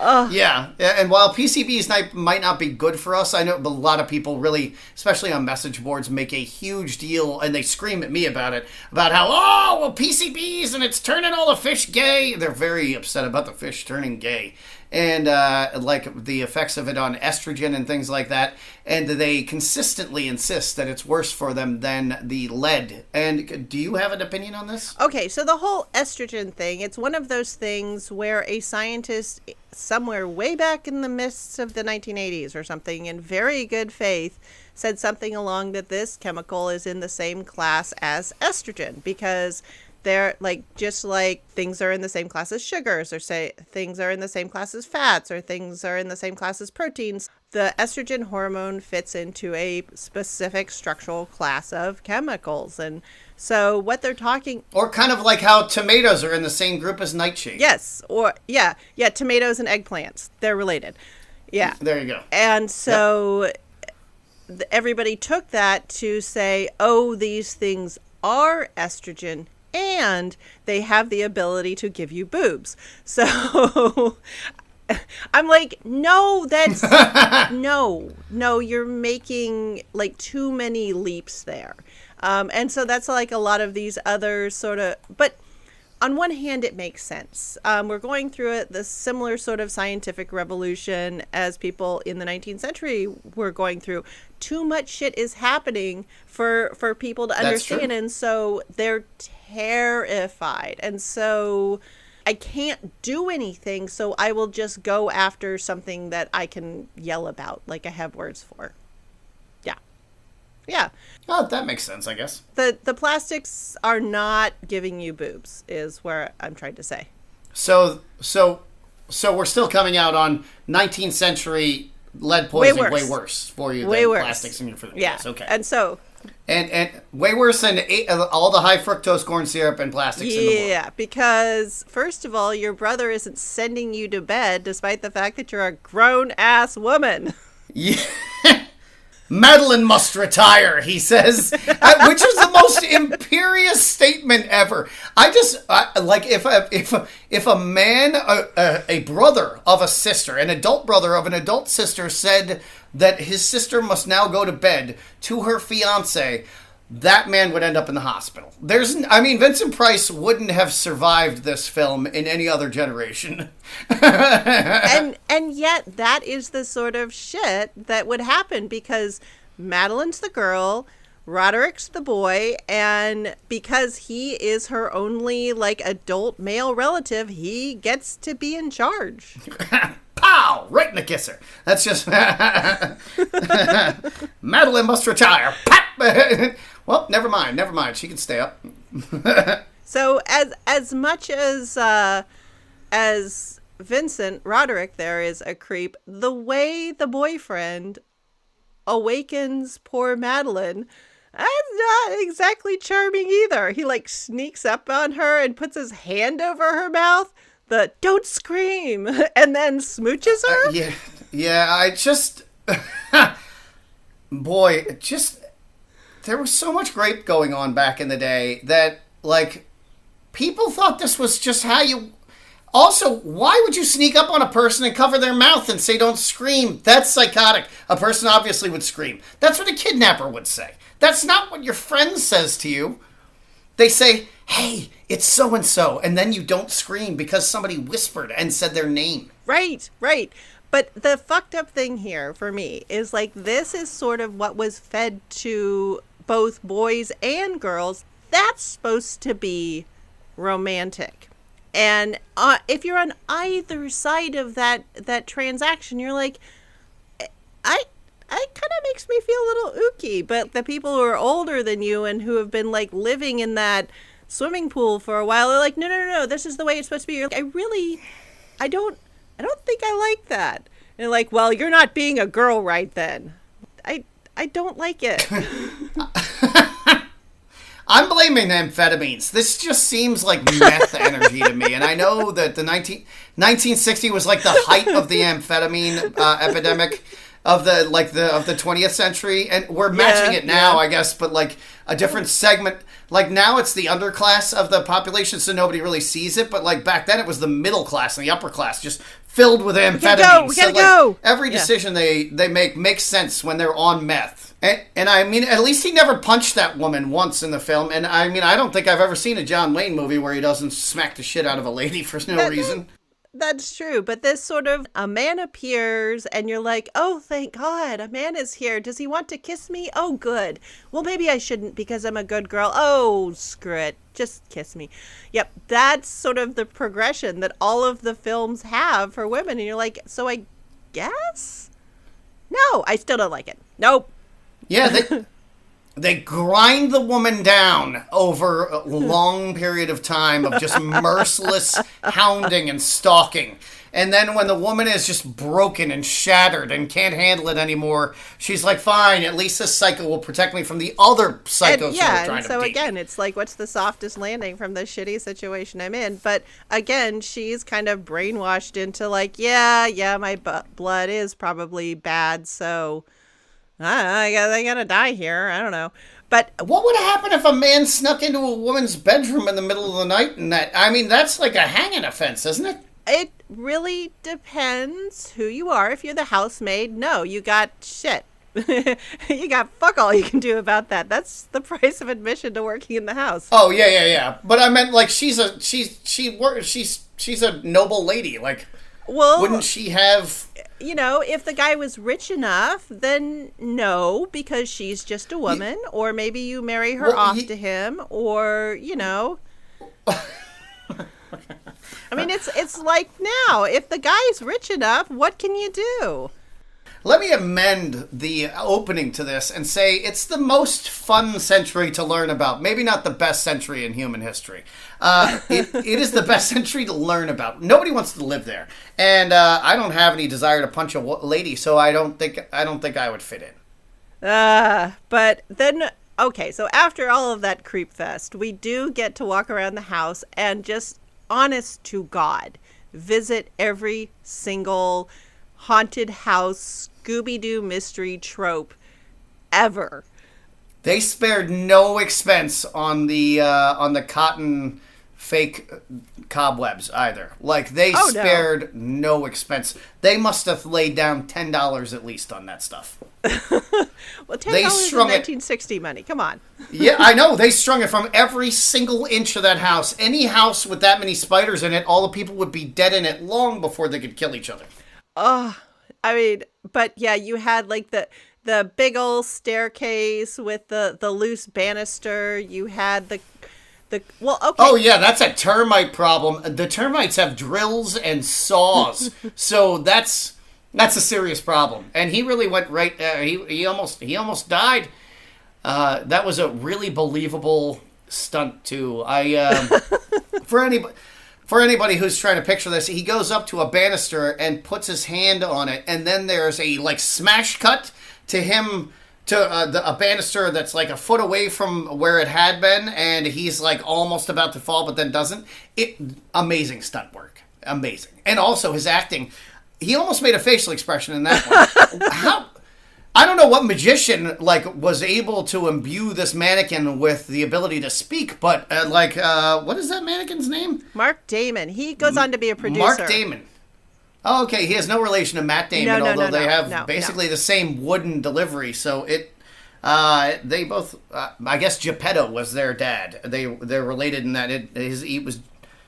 Yeah, and while PCBs might not be good for us, I know a lot of people really, especially on message boards, make a huge deal, and they scream at me about it, about how, PCBs, and it's turning all the fish gay. They're very upset about the fish turning gay, and like the effects of it on estrogen and things like that, and they consistently insist that it's worse for them than the lead. And do you have an opinion on this? Okay, so the whole estrogen thing, it's one of those things where a scientist somewhere way back in the midst of the 1980s or something, in very good faith, said something along that this chemical is in the same class as estrogen, because they're like, just like things are in the same class as sugars, or say things are in the same class as fats, or things are in the same class as proteins. The estrogen hormone fits into a specific structural class of chemicals. And so what they're talking... Or kind of like how tomatoes are in the same group as nightshade. Yes. Or, yeah, tomatoes and eggplants. They're related. Yeah. There you go. And so everybody took that to say, these things are estrogen, and they have the ability to give you boobs. So I'm like, no, that's no, you're making like too many leaps there. And so that's like a lot of these other sort of, but on one hand, it makes sense. We're going through the similar sort of scientific revolution as people in the 19th century were going through. Too much shit is happening for people to understand. And so they're terrified. And so I can't do anything. So I will just go after something that I can yell about, like I have words for. Yeah. Oh, that makes sense, I guess. The plastics are not giving you boobs, is where I'm trying to say. So we're still coming out on 19th century lead poisoning way worse for you than plastics in your food. Yeah. Yes, okay. And so... And way worse than all the high fructose corn syrup and plastics in the world. Yeah, because first of all, your brother isn't sending you to bed despite the fact that you're a grown-ass woman. Yeah. Madeline must retire, he says, which is the most imperious statement ever. I just like if a man, a brother of a sister, an adult brother of an adult sister, said that his sister must now go to bed to her fiance, that man would end up in the hospital. Vincent Price wouldn't have survived this film in any other generation. and yet that is the sort of shit that would happen, because Madeline's the girl, Roderick's the boy, and because he is her only, like, adult male relative, he gets to be in charge. Pow! Right in the kisser. That's just... Madeline must retire. Pap! Well, never mind. She can stay up. So, as much as Vincent, Roderick there is a creep, the way the boyfriend awakens poor Madeline... that's not exactly charming either. He, like, sneaks up on her and puts his hand over her mouth. The "don't scream," and then smooches her. I just... Boy, there was so much rape going on back in the day that, like, people thought this was just how you... Also, why would you sneak up on a person and cover their mouth and say don't scream? That's psychotic. A person obviously would scream. That's what a kidnapper would say. That's not what your friend says to you. They say, hey, it's so-and-so, and then you don't scream because somebody whispered and said their name. Right. But the fucked up thing here for me is, like, this is sort of what was fed to both boys and girls. That's supposed to be romantic. And if you're on either side of that transaction, you're like, it kind of makes me feel a little ooky. But the people who are older than you and who have been, like, living in that swimming pool for a while are like, no, this is the way it's supposed to be. You're like, I don't think I like that. And like, well, you're not being a girl right then. I don't like it. I'm blaming amphetamines. This just seems like meth energy to me. And I know that the 1960 was like the height of the amphetamine epidemic of the 20th century. And we're matching it now, I guess, but like a different segment. Like now it's the underclass of the population, so nobody really sees it. But like back then it was the middle class and the upper class, just filled with amphetamines. We gotta go. Every decision they make makes sense when they're on meth. And I mean, at least he never punched that woman once in the film. And I mean, I don't think I've ever seen a John Wayne movie where he doesn't smack the shit out of a lady for no reason. That's true. But this sort of, a man appears and you're like, oh, thank God, a man is here. Does he want to kiss me? Oh, good. Well, maybe I shouldn't because I'm a good girl. Oh, screw it. Just kiss me. Yep. That's sort of the progression that all of the films have for women. And you're like, so I guess? No, I still don't like it. Nope. Yeah, they grind the woman down over a long period of time of just merciless hounding and stalking. And then when the woman is just broken and shattered and can't handle it anymore, she's like, fine, at least this psycho will protect me from the other psychos who are trying to so beat again, me. It's like, what's the softest landing from the shitty situation I'm in? But again, she's kind of brainwashed into like, yeah, my blood is probably bad, so... I gotta die here. I don't know. But what would happen if a man snuck into a woman's bedroom in the middle of the night and that's like a hanging offense, isn't it? It really depends who you are. If you're the housemaid, no, you got shit. You got fuck all you can do about that. That's the price of admission to working in the house. Oh, yeah. But I meant like she's a noble lady. Like, well, wouldn't she have... You know, if the guy was rich enough, then no, because she's just a woman, or maybe you marry her to him, or, you know. I mean, it's like now, if the guy's rich enough, what can you do? Let me amend the opening to this and say it's the most fun century to learn about. Maybe not the best century in human history. It is the best century to learn about. Nobody wants to live there, and I don't have any desire to punch a lady, so I don't think I would fit in. But then, okay, so after all of that creep fest, we do get to walk around the house and just, honest to God, visit every single haunted house Scooby-Doo mystery trope ever. They spared no expense on the cotton fake cobwebs either. Like they spared no expense. They must have laid down $10 at least on that stuff. Well, $10 is 1960 money. Come on. Yeah, I know. They strung it from every single inch of that house. Any house with that many spiders in it, all the people would be dead in it long before they could kill each other. Oh, I mean, but yeah, you had like the big old staircase with the loose banister. You had the well, okay. Oh yeah, that's a termite problem. The termites have drills and saws, so that's a serious problem. And he really went right. He almost died. That was a really believable stunt too. For anybody who's trying to picture this, he goes up to a banister and puts his hand on it, and then there's a like smash cut to him to a banister that's like a foot away from where it had been, and he's like almost about to fall, but then doesn't. Amazing stunt work, amazing, and also his acting. He almost made a facial expression in that one. How? I don't know what magician was able to imbue this mannequin with the ability to speak, but what is that mannequin's name? Mark Damon. He goes on to be a producer. Mark Damon. Oh, okay. He has no relation to Matt Damon, although they have basically the same wooden delivery. So they both. I guess Geppetto was their dad. They're related in that he was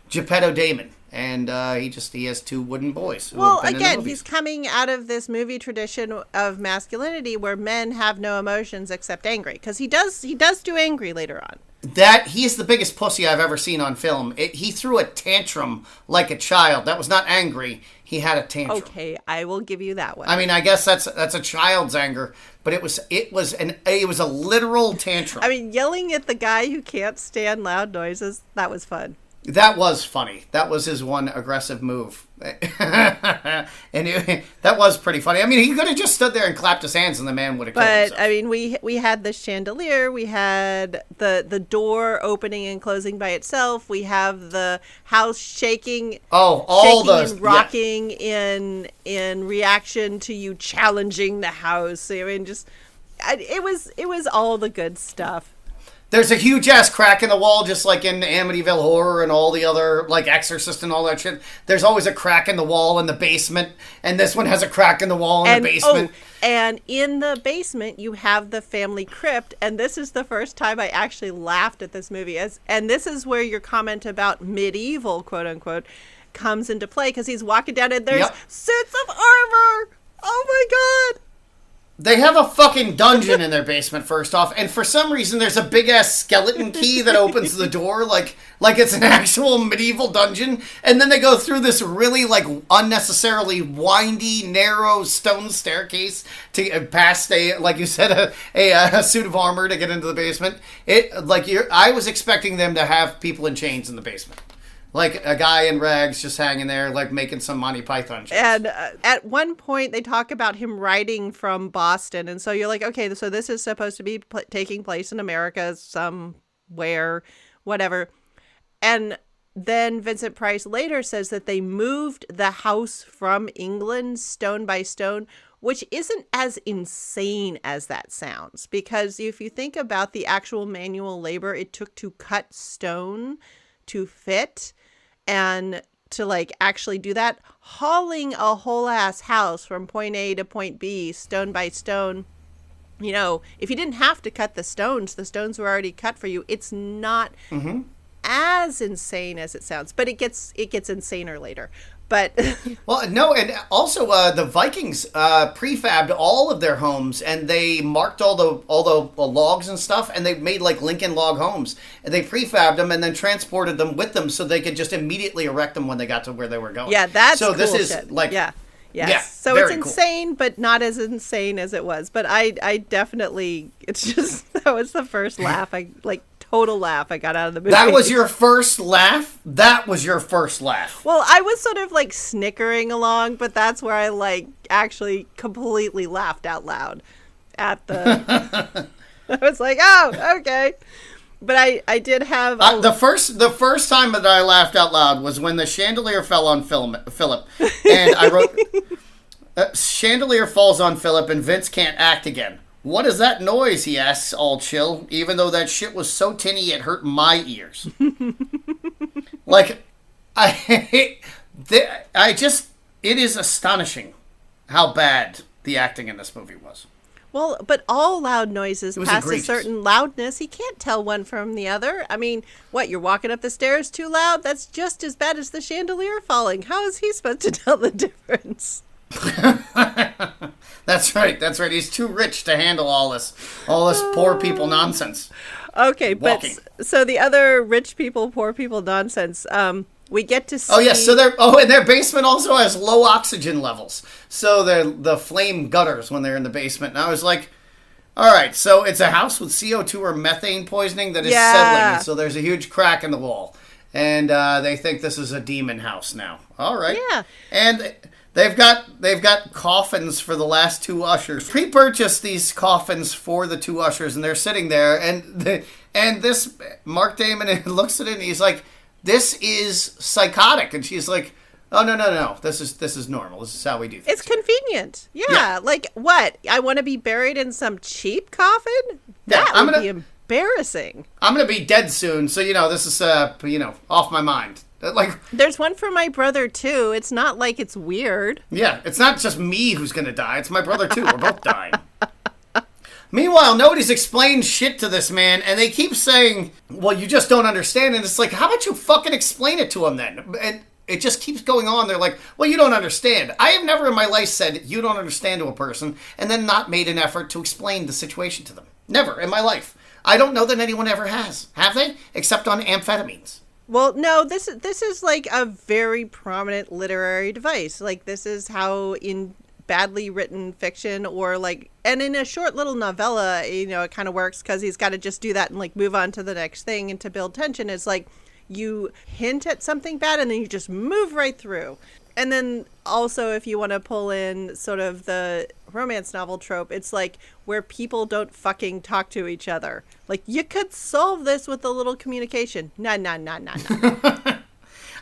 Geppetto Damon. And he has two wooden boys. Well, again, he's coming out of this movie tradition of masculinity where men have no emotions except angry, because he does do angry later on. He's the biggest pussy I've ever seen on film. He threw a tantrum like a child. That was not angry. He had a tantrum. Okay, I will give you that one. I mean, I guess that's a child's anger, but it was a literal tantrum. I mean, yelling at the guy who can't stand loud noises, that was fun. That was funny. That was his one aggressive move. That was pretty funny. I mean, he could have just stood there and clapped his hands and the man would have killed himself. But, I mean, we had the chandelier. We had the door opening and closing by itself. We have the house shaking. And rocking in reaction to you challenging the house. I mean, it was all the good stuff. There's a huge ass crack in the wall, just like in Amityville Horror and all the other, like Exorcist and all that shit. There's always a crack in the wall in the basement, and this one has a crack in the wall in the basement. And in the basement, you have the family crypt, and this is the first time I actually laughed at this movie. And this is where your comment about medieval, quote unquote, comes into play, because he's walking down and there's suits of armor. Oh my God. They have a fucking dungeon in their basement, first off, and for some reason there's a big-ass skeleton key that opens the door, like it's an actual medieval dungeon, and then they go through this really, unnecessarily windy, narrow stone staircase to pass, like you said, a suit of armor to get into the basement. I was expecting them to have people in chains in the basement. Like a guy in rags just hanging there, making some Monty Python jokes. And at one point, they talk about him writing from Boston. And so you're like, okay, so this is supposed to be taking place in America somewhere, whatever. And then Vincent Price later says that they moved the house from England stone by stone, which isn't as insane as that sounds. Because if you think about the actual manual labor it took to cut stone to fit and to actually do that, hauling a whole ass house from point A to point B stone by stone, if you didn't have to cut the stones were already cut for you. It's not as insane as it sounds, but it gets insaner later. But well, no, and also the Vikings prefabbed all of their homes, and they marked all the logs and stuff, and they made Lincoln log homes, and they prefabbed them and then transported them with them so they could just immediately erect them when they got to where they were going. Yeah, that's so. Cool This is shit. Yeah. So it's insane, but not as insane as it was. But I definitely, it's just that was the first laugh total laugh I got out of the movie. That was your first laugh? That was your first laugh. Well, I was sort of snickering along, but that's where I actually completely laughed out loud at the I was like, oh, okay. But I did have the first time that I laughed out loud was when the chandelier fell on Philip, and I wrote chandelier falls on Philip and Vince can't act again. What is that noise? He asks, all chill, even though that shit was so tinny it hurt my ears. It is astonishing how bad the acting in this movie was. Well, but all loud noises past egregious. A certain loudness, he can't tell one from the other. I mean, what, you're walking up the stairs too loud? That's just as bad as the chandelier falling. How is he supposed to tell the difference? That's That's right. He's too rich to handle all this poor people nonsense. Okay, Walking. but so the other rich people, poor people nonsense, we get to see... Oh, yes, so and their basement also has low oxygen levels. So the flame gutters when they're in the basement. And I was like, all right, so it's a house with CO2 or methane poisoning that is settling. So there's a huge crack in the wall. And they think this is a demon house now. All right. Yeah. And they've got coffins for the last two ushers. Pre-purchased these coffins for the two ushers, and they're sitting there. And this Mark Damon looks at it, and he's like, "This is psychotic." And she's like, "Oh no. This is normal. This is how we do things." It's convenient. Yeah. Like what? I want to be buried in some cheap coffin? That would be embarrassing. I'm gonna be dead soon, so this is off my mind. Like, there's one for my brother too. It's not like it's weird. Yeah, it's not just me who's gonna die. It's my brother too. We're both dying. Meanwhile, nobody's explained shit to this man, and they keep saying, "Well, you just don't understand." And it's like, how about you fucking explain it to him then? And it just keeps going on. They're like, "Well, you don't understand." I have never in my life said "you don't understand" to a person, and then not made an effort to explain the situation to them. Never in my life. I don't know that anyone ever has. Have they? Except on amphetamines. Well, no, this is like a very prominent literary device. Like, this is how in badly written fiction or like, and in a short little novella, it kind of works because he's got to just do that and like move on to the next thing. And to build tension, it's like you hint at something bad and then you just move right through. And then also, if you want to pull in sort of the romance novel trope, it's like where people don't fucking talk to each other. Like, you could solve this with a little communication. No.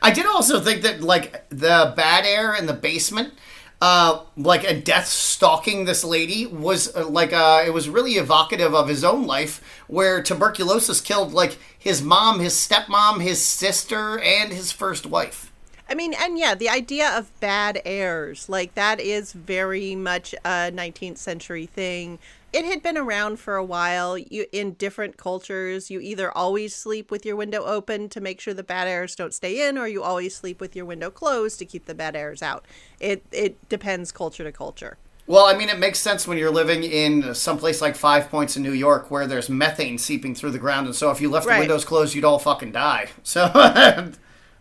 I did also think that, like, the bad air in the basement, like a death stalking this lady was it was really evocative of his own life, where tuberculosis killed, like, his mom, his stepmom, his sister, and his first wife. I mean, and yeah, the idea of bad airs, like, that is very much a 19th century thing. It had been around for a while. In different cultures, you either always sleep with your window open to make sure the bad airs don't stay in, or you always sleep with your window closed to keep the bad airs out. It depends culture to culture. Well, I mean, it makes sense when you're living in someplace like 5 Points in New York where there's methane seeping through the ground, and so if you left the windows closed, you'd all fucking die. So...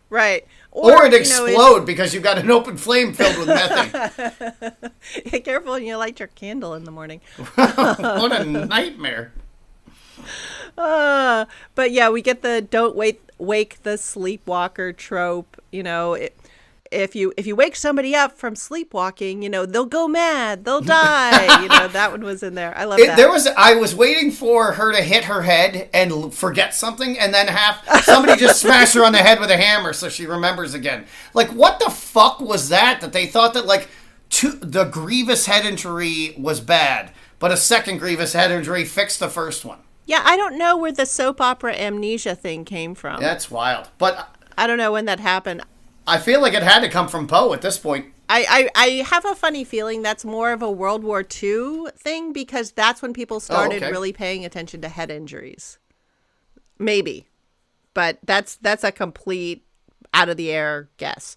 Right. Or it'd explode because you've got an open flame filled with methane. Be careful when you light your candle in the morning. What a nightmare. But yeah, we get the don't wake the sleepwalker trope. If you wake somebody up from sleepwalking, they'll go mad, they'll die. That one was in there. I love that. I was waiting for her to hit her head and forget something, and then have somebody just smash her on the head with a hammer so she remembers again. Like, what the fuck was that? That they thought that, like, the grievous head injury was bad, but a second grievous head injury fixed the first one. Yeah, I don't know where the soap opera amnesia thing came from. That's wild. But I don't know when that happened. I feel like it had to come from Poe at this point. I have a funny feeling that's more of a World War II thing, because that's when people started really paying attention to head injuries. Maybe. But that's a complete out of the air guess.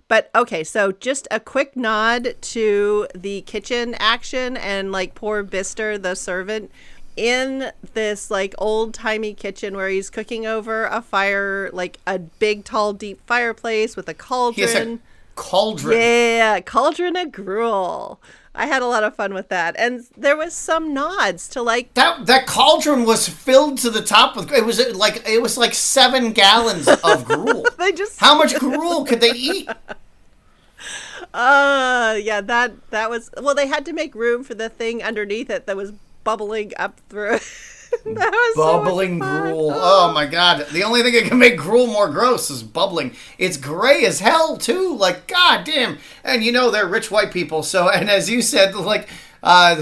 But okay, so just a quick nod to the kitchen action and like poor Bister, the servant, in this like old timey kitchen where he's cooking over a fire, like a big, tall, deep fireplace with a cauldron. He has a cauldron. Yeah, cauldron of gruel. I had a lot of fun with that, and there was some nods to like that cauldron was filled to the top with it was like 7 gallons of gruel. How much gruel could they eat? Yeah, that was, well, they had to make room for the thing underneath it that was bubbling up through. That was bubbling so gruel. Oh my god. The only thing that can make gruel more gross is bubbling. It's gray as hell too. Like, god damn. And they're rich white people. So, and as you said, like,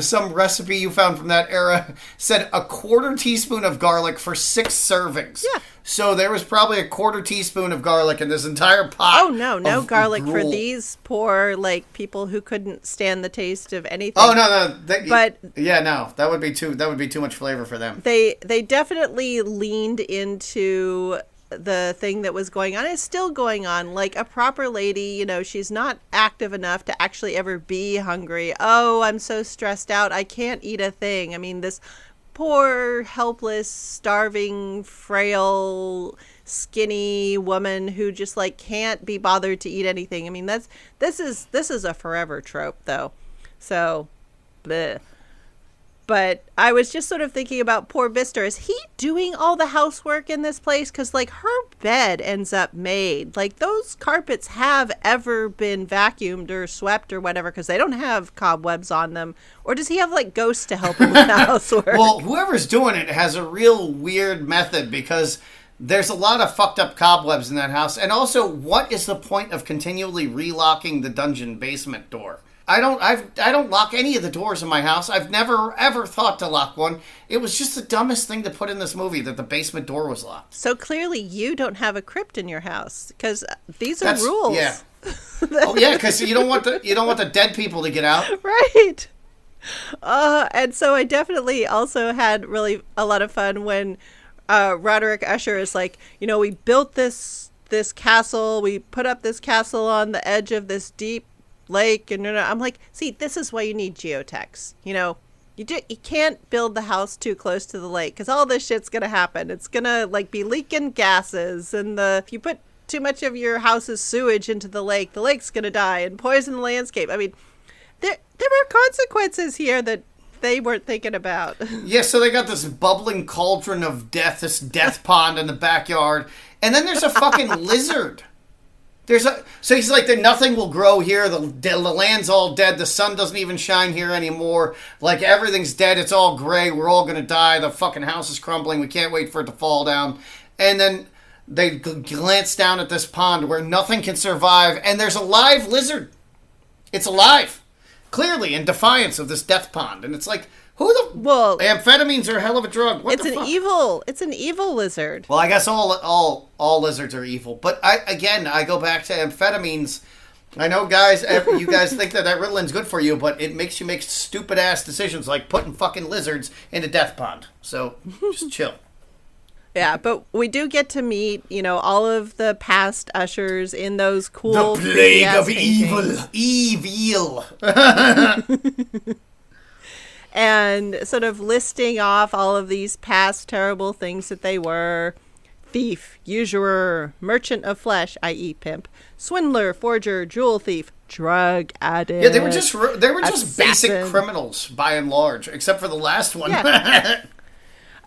some recipe you found from that era said a 1/4 teaspoon of garlic for 6 servings. Yeah. So there was probably a 1/4 teaspoon of garlic in this entire pot. Oh no garlic gruel for these poor like people who couldn't stand the taste of anything. Oh no. But yeah, no, that would be too much flavor for them. They definitely leaned into the thing that was going on is still going on. Like a proper lady, you know, she's not active enough to actually ever be hungry. Oh, I'm so stressed out, I can't eat a thing. I mean, this poor, helpless, starving, frail, skinny woman who just like can't be bothered to eat anything. I mean, this is a forever trope, though. So, bleh. But I was just sort of thinking about poor Mister. Is he doing all the housework in this place? Because, like, her bed ends up made. Like, those carpets have ever been vacuumed or swept or whatever because they don't have cobwebs on them. Or does he have, like, ghosts to help him with the housework? Well, whoever's doing it has a real weird method because there's a lot of fucked up cobwebs in that house. And also, what is the point of continually relocking the dungeon basement door? I don't lock any of the doors in my house. I've never, ever thought to lock one. It was just the dumbest thing to put in this movie, that the basement door was locked. So clearly you don't have a crypt in your house, because these are rules. Yeah. Oh, yeah, because you don't want the dead people to get out. Right. And so I definitely also had really a lot of fun when Roderick Usher is like, you know, we built this castle. We put up this castle on the edge of this deep lake, and I'm like, see, this is why you need geotechs. You know, you can't build the house too close to the lake because all this shit's gonna happen. It's gonna like be leaking gases, and if you put too much of your house's sewage into the lake's gonna die and poison the landscape. I mean, there were consequences here that they weren't thinking about. Yeah, so they got this bubbling cauldron of death, this death pond in the backyard, and then there's a fucking lizard. So he's like, nothing will grow here. The land's all dead. The sun doesn't even shine here anymore. Like, everything's dead. It's all gray. We're all going to die. The fucking house is crumbling. We can't wait for it to fall down. And then they glance down at this pond where nothing can survive. And there's a live lizard. It's alive. Clearly in defiance of this death pond. And it's like, amphetamines are a hell of a drug. What the fuck? It's an evil lizard. Well, I guess all lizards are evil. But I go back to amphetamines. I know, guys, you guys think that Ritalин's good for you, but it makes you make stupid ass decisions like putting fucking lizards in a death pond. So just chill. Yeah, but we do get to meet, you know, all of the past ushers in those cool, the plague of paintings. evil. And sort of listing off all of these past terrible things that they were: thief, usurer, merchant of flesh, i.e. pimp, swindler, forger, jewel thief, drug addict. Yeah, they were just basic criminals by and large, except for the last one. Yeah.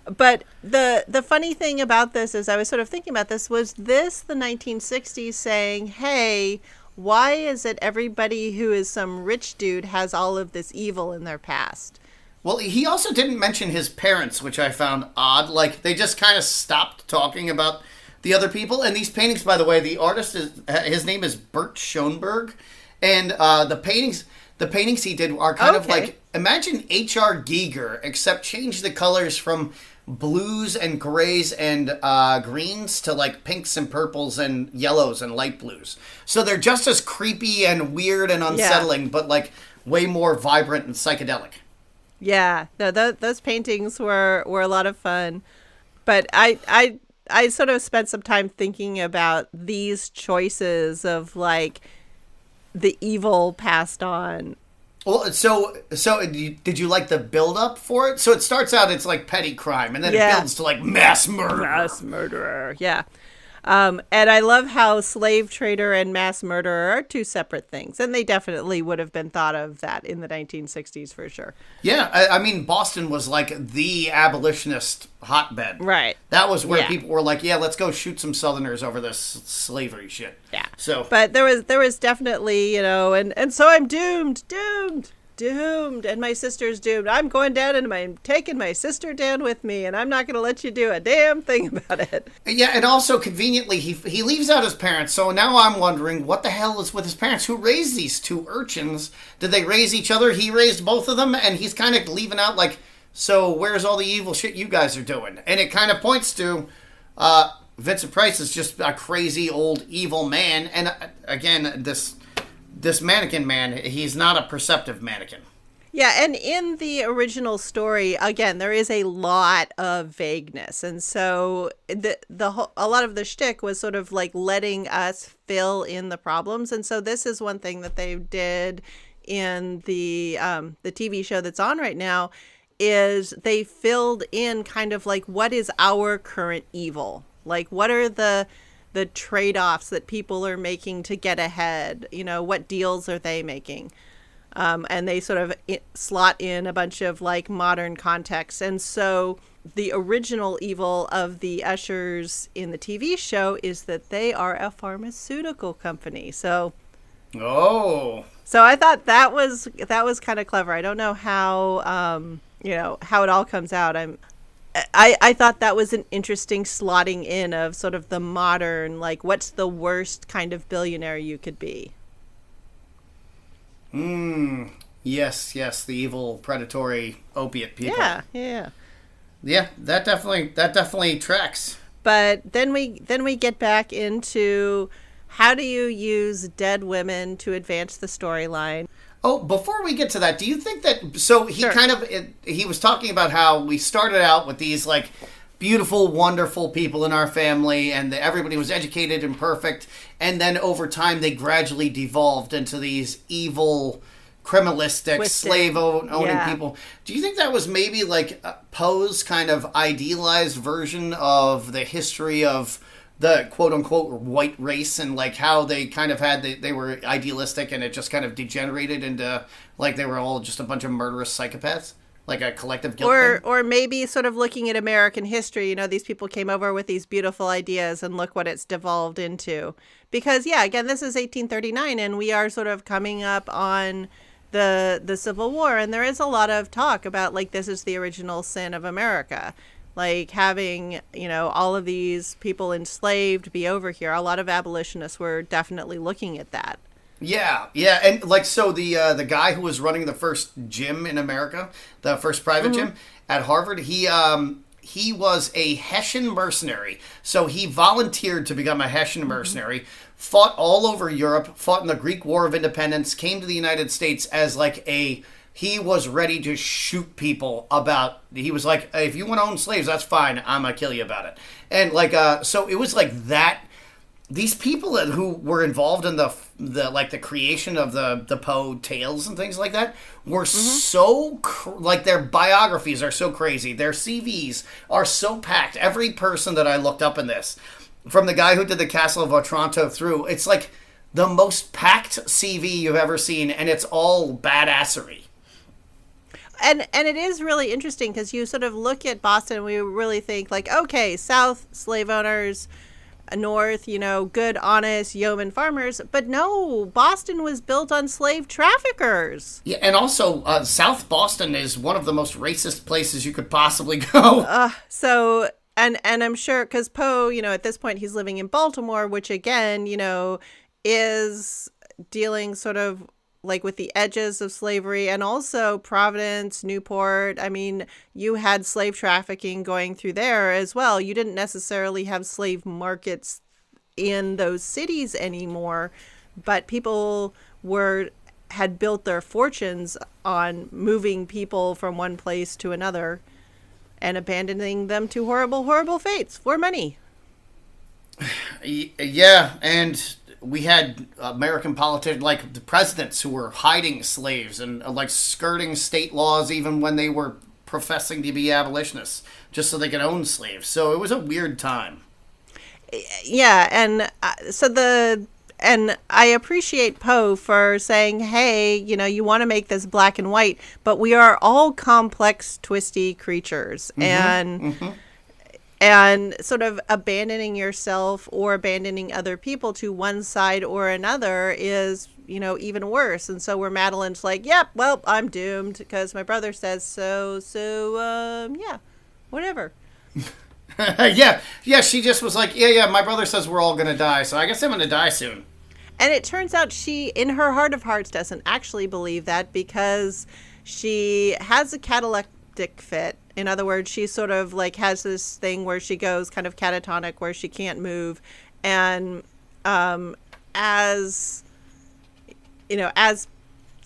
But the funny thing about this is, I was sort of thinking about this, was this the 1960s saying, hey, why is it everybody who is some rich dude has all of this evil in their past? Well, he also didn't mention his parents, which I found odd. Like, they just kind of stopped talking about the other people. And these paintings, by the way, the artist, his name is Bert Schoenberg. And the paintings he did are kind of like, imagine H.R. Giger, except change the colors from blues and grays and greens to like pinks and purples and yellows and light blues. So they're just as creepy and weird and unsettling, but like way more vibrant and psychedelic. Yeah, no, those paintings were a lot of fun. But I sort of spent some time thinking about these choices of like the evil passed on. Well, so did you like the build-up for it? So it starts out, it's like petty crime, and then it builds to like mass murder. Mass murderer, yeah. And I love how slave trader and mass murderer are two separate things. And they definitely would have been thought of that in the 1960s for sure. Yeah, I mean, Boston was like the abolitionist hotbed. Right. That was where people were like, yeah, let's go shoot some Southerners over this slavery shit. Yeah. So, but there was definitely, you know, and so I'm doomed. And my sister's doomed. I'm going down and I'm taking my sister down with me, and I'm not going to let you do a damn thing about it. Yeah, and also conveniently, he leaves out his parents, so now I'm wondering what the hell is with his parents? Who raised these two urchins? Did they raise each other? He raised both of them, and he's kind of leaving out like, so where's all the evil shit you guys are doing? And it kind of points to Vincent Price is just a crazy old evil man, and again, this mannequin man, he's not a perceptive mannequin. Yeah, and in the original story, again, there is a lot of vagueness, and so a lot of the shtick was sort of like letting us fill in the problems, and so this is one thing that they did in the TV show that's on right now, is they filled in kind of like what is our current evil, like what are the trade-offs that people are making to get ahead, what deals are they making. And they sort of slot in a bunch of like modern contexts. And so the original evil of the Ushers in the TV show is that they are a pharmaceutical company. So I thought that was kind of clever. I don't know how how it all comes out. I thought that was an interesting slotting in of sort of the modern, like, what's the worst kind of billionaire you could be. Yes, the evil, predatory opiate people. Yeah. Yeah, that definitely tracks. But then we get back into how do you use dead women to advance the storyline? Oh, before we get to that, do you think that... So he Sure. He was talking about how we started out with these, like, beautiful, wonderful people in our family, and everybody was educated and perfect, and then over time they gradually devolved into these evil, criminalistic, slave-owning people. Do you think that was maybe, like, Poe's kind of idealized version of the history of the quote-unquote white race, and like how they kind of had they were idealistic and it just kind of degenerated into like they were all just a bunch of murderous psychopaths, like a collective guilt thing? Or maybe sort of looking at American history, these people came over with these beautiful ideas and look what it's devolved into. Because again, this is 1839 and we are sort of coming up on the Civil War, and there is a lot of talk about like this is the original sin of America. Like having, all of these people enslaved be over here. A lot of abolitionists were definitely looking at that. Yeah, and like so the guy who was running the first gym in America, the first private gym at Harvard, he was a Hessian mercenary. So he volunteered to become a Hessian mercenary, fought all over Europe, fought in the Greek War of Independence, came to the United States as like he was ready to shoot people about... He was like, if you want to own slaves, that's fine. I'm going to kill you about it. And like, so it was like that. These people who were involved in the creation of the Poe tales and things like that were so... like their biographies are so crazy. Their CVs are so packed. Every person that I looked up in this, from the guy who did the Castle of Otranto through, it's like the most packed CV you've ever seen, and it's all badassery. And it is really interesting because you sort of look at Boston and we really think like, okay, South, slave owners, North, good, honest yeoman farmers. But no, Boston was built on slave traffickers. Yeah, and also South Boston is one of the most racist places you could possibly go. And I'm sure because Poe, at this point he's living in Baltimore, which again, is dealing sort of like with the edges of slavery, and also Providence, Newport. I mean, you had slave trafficking going through there as well. You didn't necessarily have slave markets in those cities anymore, but people had built their fortunes on moving people from one place to another and abandoning them to horrible, horrible fates for money. Yeah, and we had American politicians, like the presidents, who were hiding slaves and like skirting state laws even when they were professing to be abolitionists, just so they could own slaves. So it was a weird time. Yeah, and and I appreciate Poe for saying, hey, you want to make this black and white, but we are all complex, twisty creatures. And sort of abandoning yourself or abandoning other people to one side or another is, even worse. And so where Madeline's like, yep, well, I'm doomed because my brother says so. So, yeah, whatever. Yeah, she just was like, yeah, my brother says we're all going to die, so I guess I'm going to die soon. And it turns out she, in her heart of hearts, doesn't actually believe that because she has a cataleptic fit. In other words, she sort of like has this thing where she goes kind of catatonic, where she can't move. And as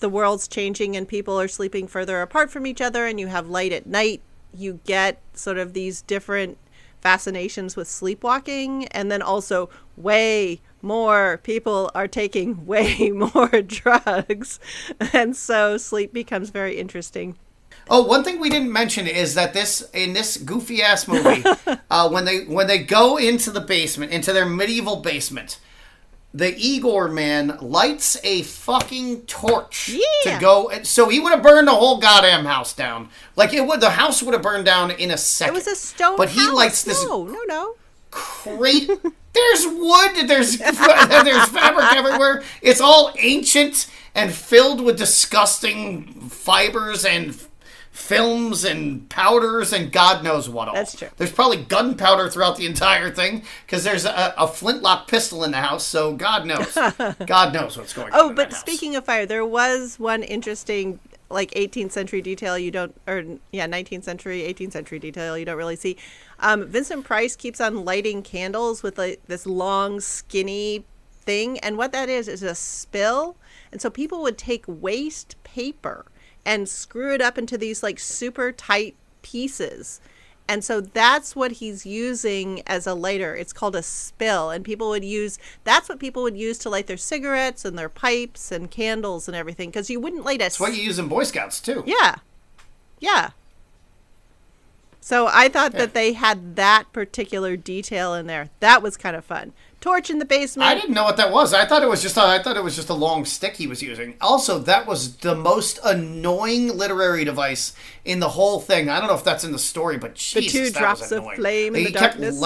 the world's changing and people are sleeping further apart from each other and you have light at night, you get sort of these different fascinations with sleepwalking. And then also way more people are taking way more drugs. And so sleep becomes very interesting. Oh, one thing we didn't mention is that in this goofy ass movie, when they go into the basement, into their medieval basement, the Igor man lights a fucking torch to go. So he would have burned the whole goddamn house down. Like the house would have burned down in a second. It was a stone but house. He lights this. No. Great. There's wood. There's fabric everywhere. It's all ancient and filled with disgusting fibers and films and powders and God knows what all. That's true. There's probably gunpowder throughout the entire thing because there's a flintlock pistol in the house, so God knows. God knows what's going on. Oh, but speaking of fire, there was one interesting 18th century detail 19th century, 18th century detail you don't really see. Vincent Price keeps on lighting candles with this long, skinny thing, and what that is a spill. And so people would take waste paper and screw it up into these super tight pieces. And so that's what he's using as a lighter. It's called a spill. And that's what people would use to light their cigarettes and their pipes and candles and everything. Because you wouldn't light That's what you use in Boy Scouts too. Yeah. Yeah. So I thought that they had that particular detail in there. That was kind of fun. Torch in the basement. I didn't know what that was. I thought it was just a long stick he was using. Also, that was the most annoying literary device in the whole thing. I don't know if that's in the story, but Jesus, the 2 drops of flame in the darkness. He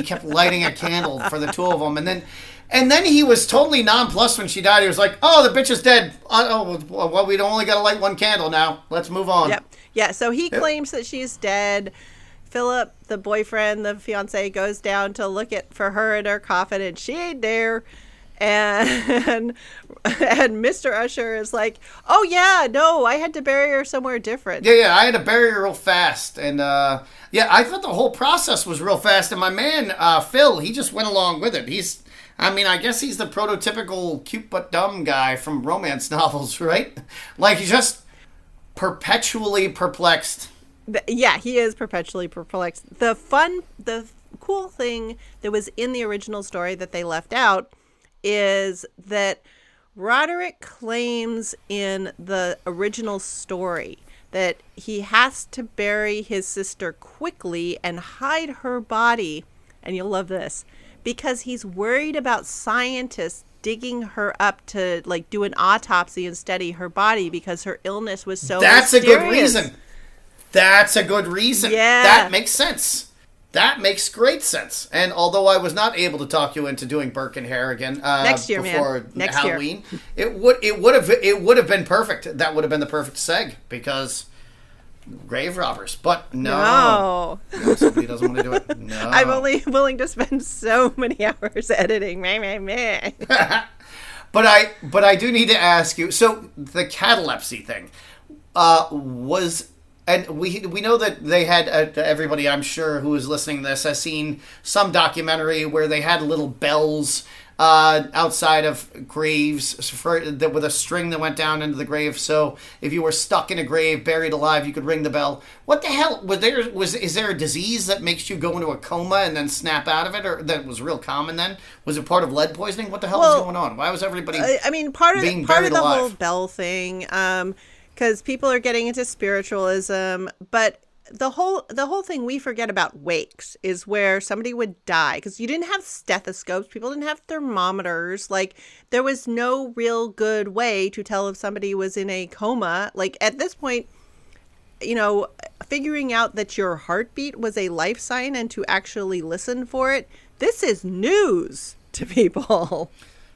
kept lighting a candle for the two of them, and then he was totally nonplussed when she died. He was like, "Oh, the bitch is dead. Well, we only got to light one candle now. Let's move on." Yep. Yeah. So he claims that she's dead. Philip, the boyfriend, the fiance, goes down to look for her in her coffin, and she ain't there. And Mr. Usher is like, "Oh yeah, no, I had to bury her somewhere different." Yeah, I had to bury her real fast, and I thought the whole process was real fast. And my man Phil, he just went along with it. I guess he's the prototypical cute but dumb guy from romance novels, right? He's just perpetually perplexed. Yeah, he is perpetually perplexed. The cool thing that was in the original story that they left out is that Roderick claims in the original story that he has to bury his sister quickly and hide her body, and you'll love this, because he's worried about scientists digging her up to do an autopsy and study her body because her illness was so mysterious. A good reason. That's a good reason. Yeah. That makes sense. That makes great sense. And although I was not able to talk you into doing Birkin hair again next year, before next Halloween, year. it would have been perfect. That would have been the perfect seg because grave robbers. But no, somebody doesn't want to do it. No, I'm only willing to spend so many hours editing. But I do need to ask you. So the catalepsy thing was. And we know that they had, everybody I'm sure who is listening to this has seen some documentary where they had little bells outside of graves with a string that went down into the grave. So if you were stuck in a grave, buried alive, you could ring the bell. What the hell? Is there a disease that makes you go into a coma and then snap out of it, or that was real common then? Was it part of lead poisoning? What the hell was going on? Why was everybody part of the alive? whole bell thing, because people are getting into spiritualism, but the whole thing we forget about wakes is where somebody would die because you didn't have stethoscopes, people didn't have thermometers, there was no real good way to tell if somebody was in a coma. At this point, figuring out that your heartbeat was a life sign and to actually listen for it, this is news to people.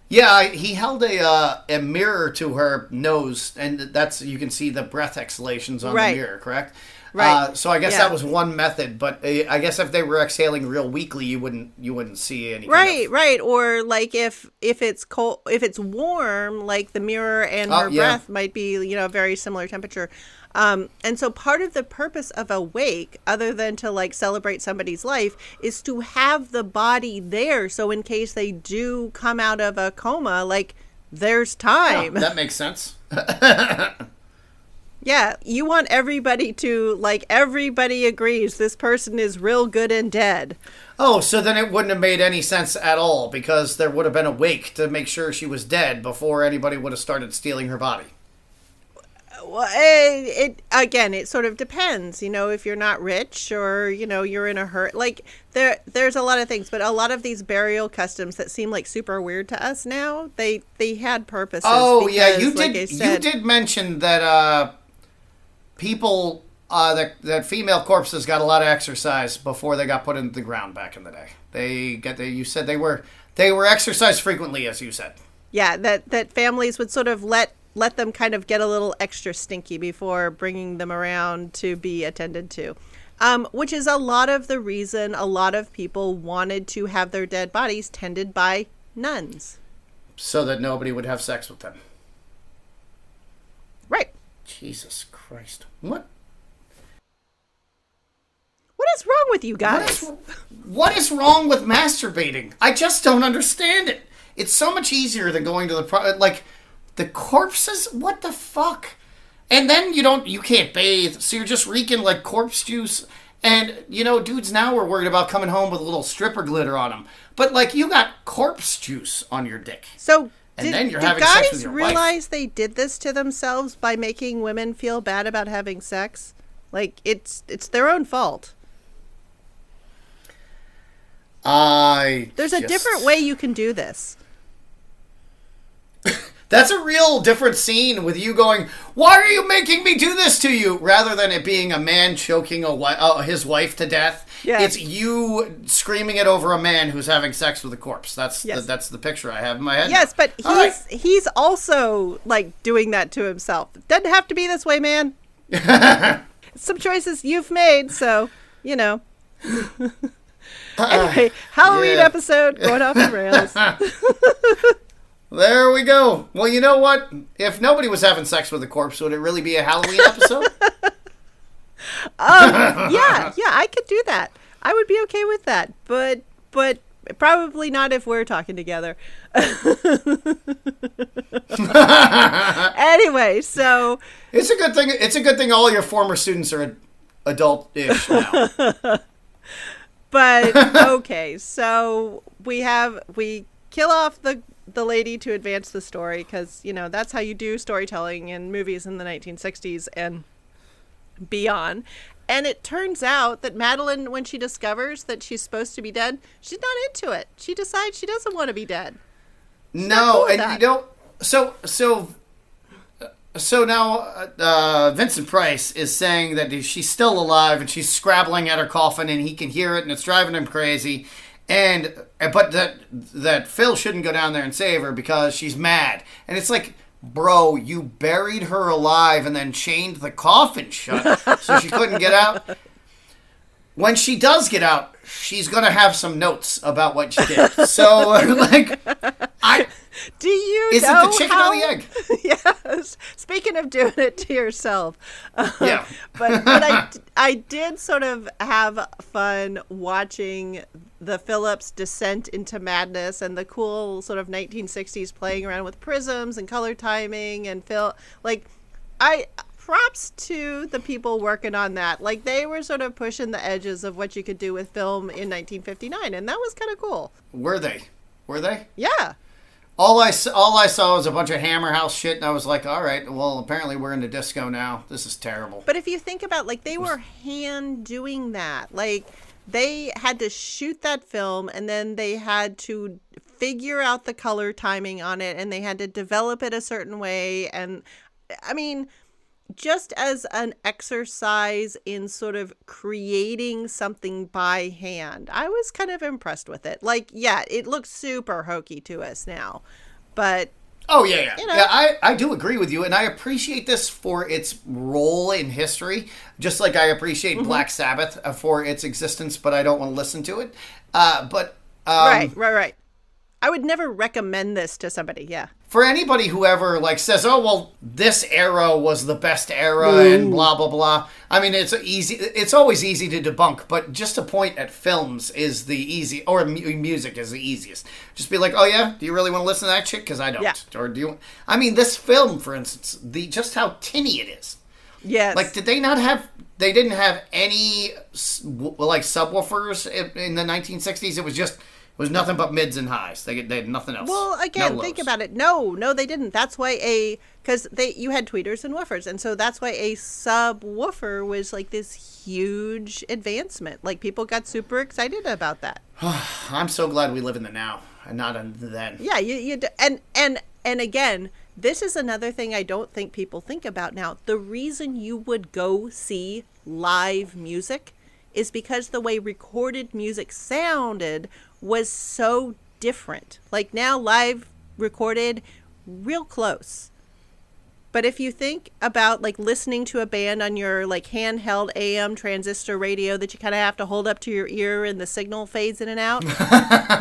Yeah, he held a mirror to her nose, and you can see the breath exhalations on the mirror, correct? Right. So I guess that was one method, but I guess if they were exhaling real weakly, you wouldn't see anything. Right. Or if it's cold, if it's warm, the mirror and her breath might be a very similar temperature. And so part of the purpose of a wake, other than to celebrate somebody's life, is to have the body there. So in case they do come out of a coma, there's time. Oh, that makes sense. Yeah, you want everybody to, like, everybody agrees this person is real good and dead. Oh, so then it wouldn't have made any sense at all, because there would have been a wake to make sure she was dead before anybody would have started stealing her body. Well, it sort of depends, if you're not rich or, you're in a hurry. Like, there's a lot of things, but a lot of these burial customs that seem like super weird to us now, they had purposes. Oh, because, yeah, you did mention that people, that female corpses got a lot of exercise before they got put into the ground back in the day. You said they were exercised frequently, as you said. Yeah, that families would sort of let them kind of get a little extra stinky before bringing them around to be attended to, which is a lot of the reason a lot of people wanted to have their dead bodies tended by nuns. So that nobody would have sex with them. Right. Jesus Christ. What is wrong with you guys? What is wrong with masturbating? I just don't understand it. It's so much easier than going to the corpses. What the fuck? And then you can't bathe, so you're just reeking like corpse juice. And dudes now are worried about coming home with a little stripper glitter on them. But you got corpse juice on your dick. So then you're did having guys sex with your realize wife. they did this to themselves by making women feel bad about having sex? Like, it's their own fault. There's a different way you can do this. That's a real different scene with you going, "Why are you making me do this to you?" rather than it being a man choking his wife to death. Yeah. It's you screaming it over a man who's having sex with a corpse. That's the picture I have in my head. Yes, but he's also doing that to himself. Doesn't have to be this way, man. Some choices you've made, so Anyway, Halloween episode going off the rails. There we go. Well, you know what? If nobody was having sex with a corpse, would it really be a Halloween episode? Yeah, I could do that. I would be okay with that, but probably not if we're talking together. Anyway, so it's a good thing. It's a good thing all your former students are adult-ish now. But okay, so we kill off the lady to advance the story, because that's how you do storytelling in movies in the 1960s and beyond. And it turns out that Madeline, when she discovers that she's supposed to be dead, she's not into it. She decides she doesn't want to be dead. She's no, and so now Vincent Price is saying that she's still alive and she's scrabbling at her coffin and he can hear it and it's driving him crazy. But that Phil shouldn't go down there and save her because she's mad. And it's like, bro, you buried her alive and then chained the coffin shut so she couldn't get out. When she does get out, she's going to have some notes about what she did. So, do you is know it the chicken or the egg? Yes. Speaking of doing it to yourself. Yeah. But I did sort of have fun watching the Phillips descent into madness and the cool sort of 1960s playing around with prisms and color timing and props to the people working on that. They were sort of pushing the edges of what you could do with film in 1959, and that was kind of cool. Were they? Yeah. All I saw was a bunch of Hammer House shit, and I was like, all right, well, apparently we're into disco now. This is terrible. But if you think about, they were hand doing that. They had to shoot that film, and then they had to figure out the color timing on it, and they had to develop it a certain way. And, I mean, just as an exercise in sort of creating something by hand, I was kind of impressed with it. It looks super hokey to us now, but oh yeah. Yeah, I do agree with you, and I appreciate this for its role in history, just like I appreciate Black Sabbath for its existence, but I don't want to listen to it. Right. I would never recommend this to somebody. Yeah. for anybody who ever like says, "Oh, well, this era was the best era," and blah blah blah. I mean, it's easy. It's always easy to debunk, but just to point at films is the easy, or music is the easiest. Just be like, "Oh yeah, do you really want to listen to that shit? Because I don't." Yeah. Or do you? I mean, this film, for instance, just how tinny it is. Yes. Like, did they not have? They didn't have any like subwoofers in the 1960s. It was nothing but mids and highs. They had nothing else. Well, again, think about it. No, they didn't. That's why you had tweeters and woofers, and so that's why a subwoofer was like this huge advancement. Like, people got super excited about that. I'm so glad we live in the now and not in the then. Yeah, and again, this is another thing I don't think people think about now. The reason you would go see live music is because the way recorded music sounded was so different. Like, now live recorded real close. But if you think about like listening to a band on your like handheld AM transistor radio that you kind of have to hold up to your ear and the signal fades in and out,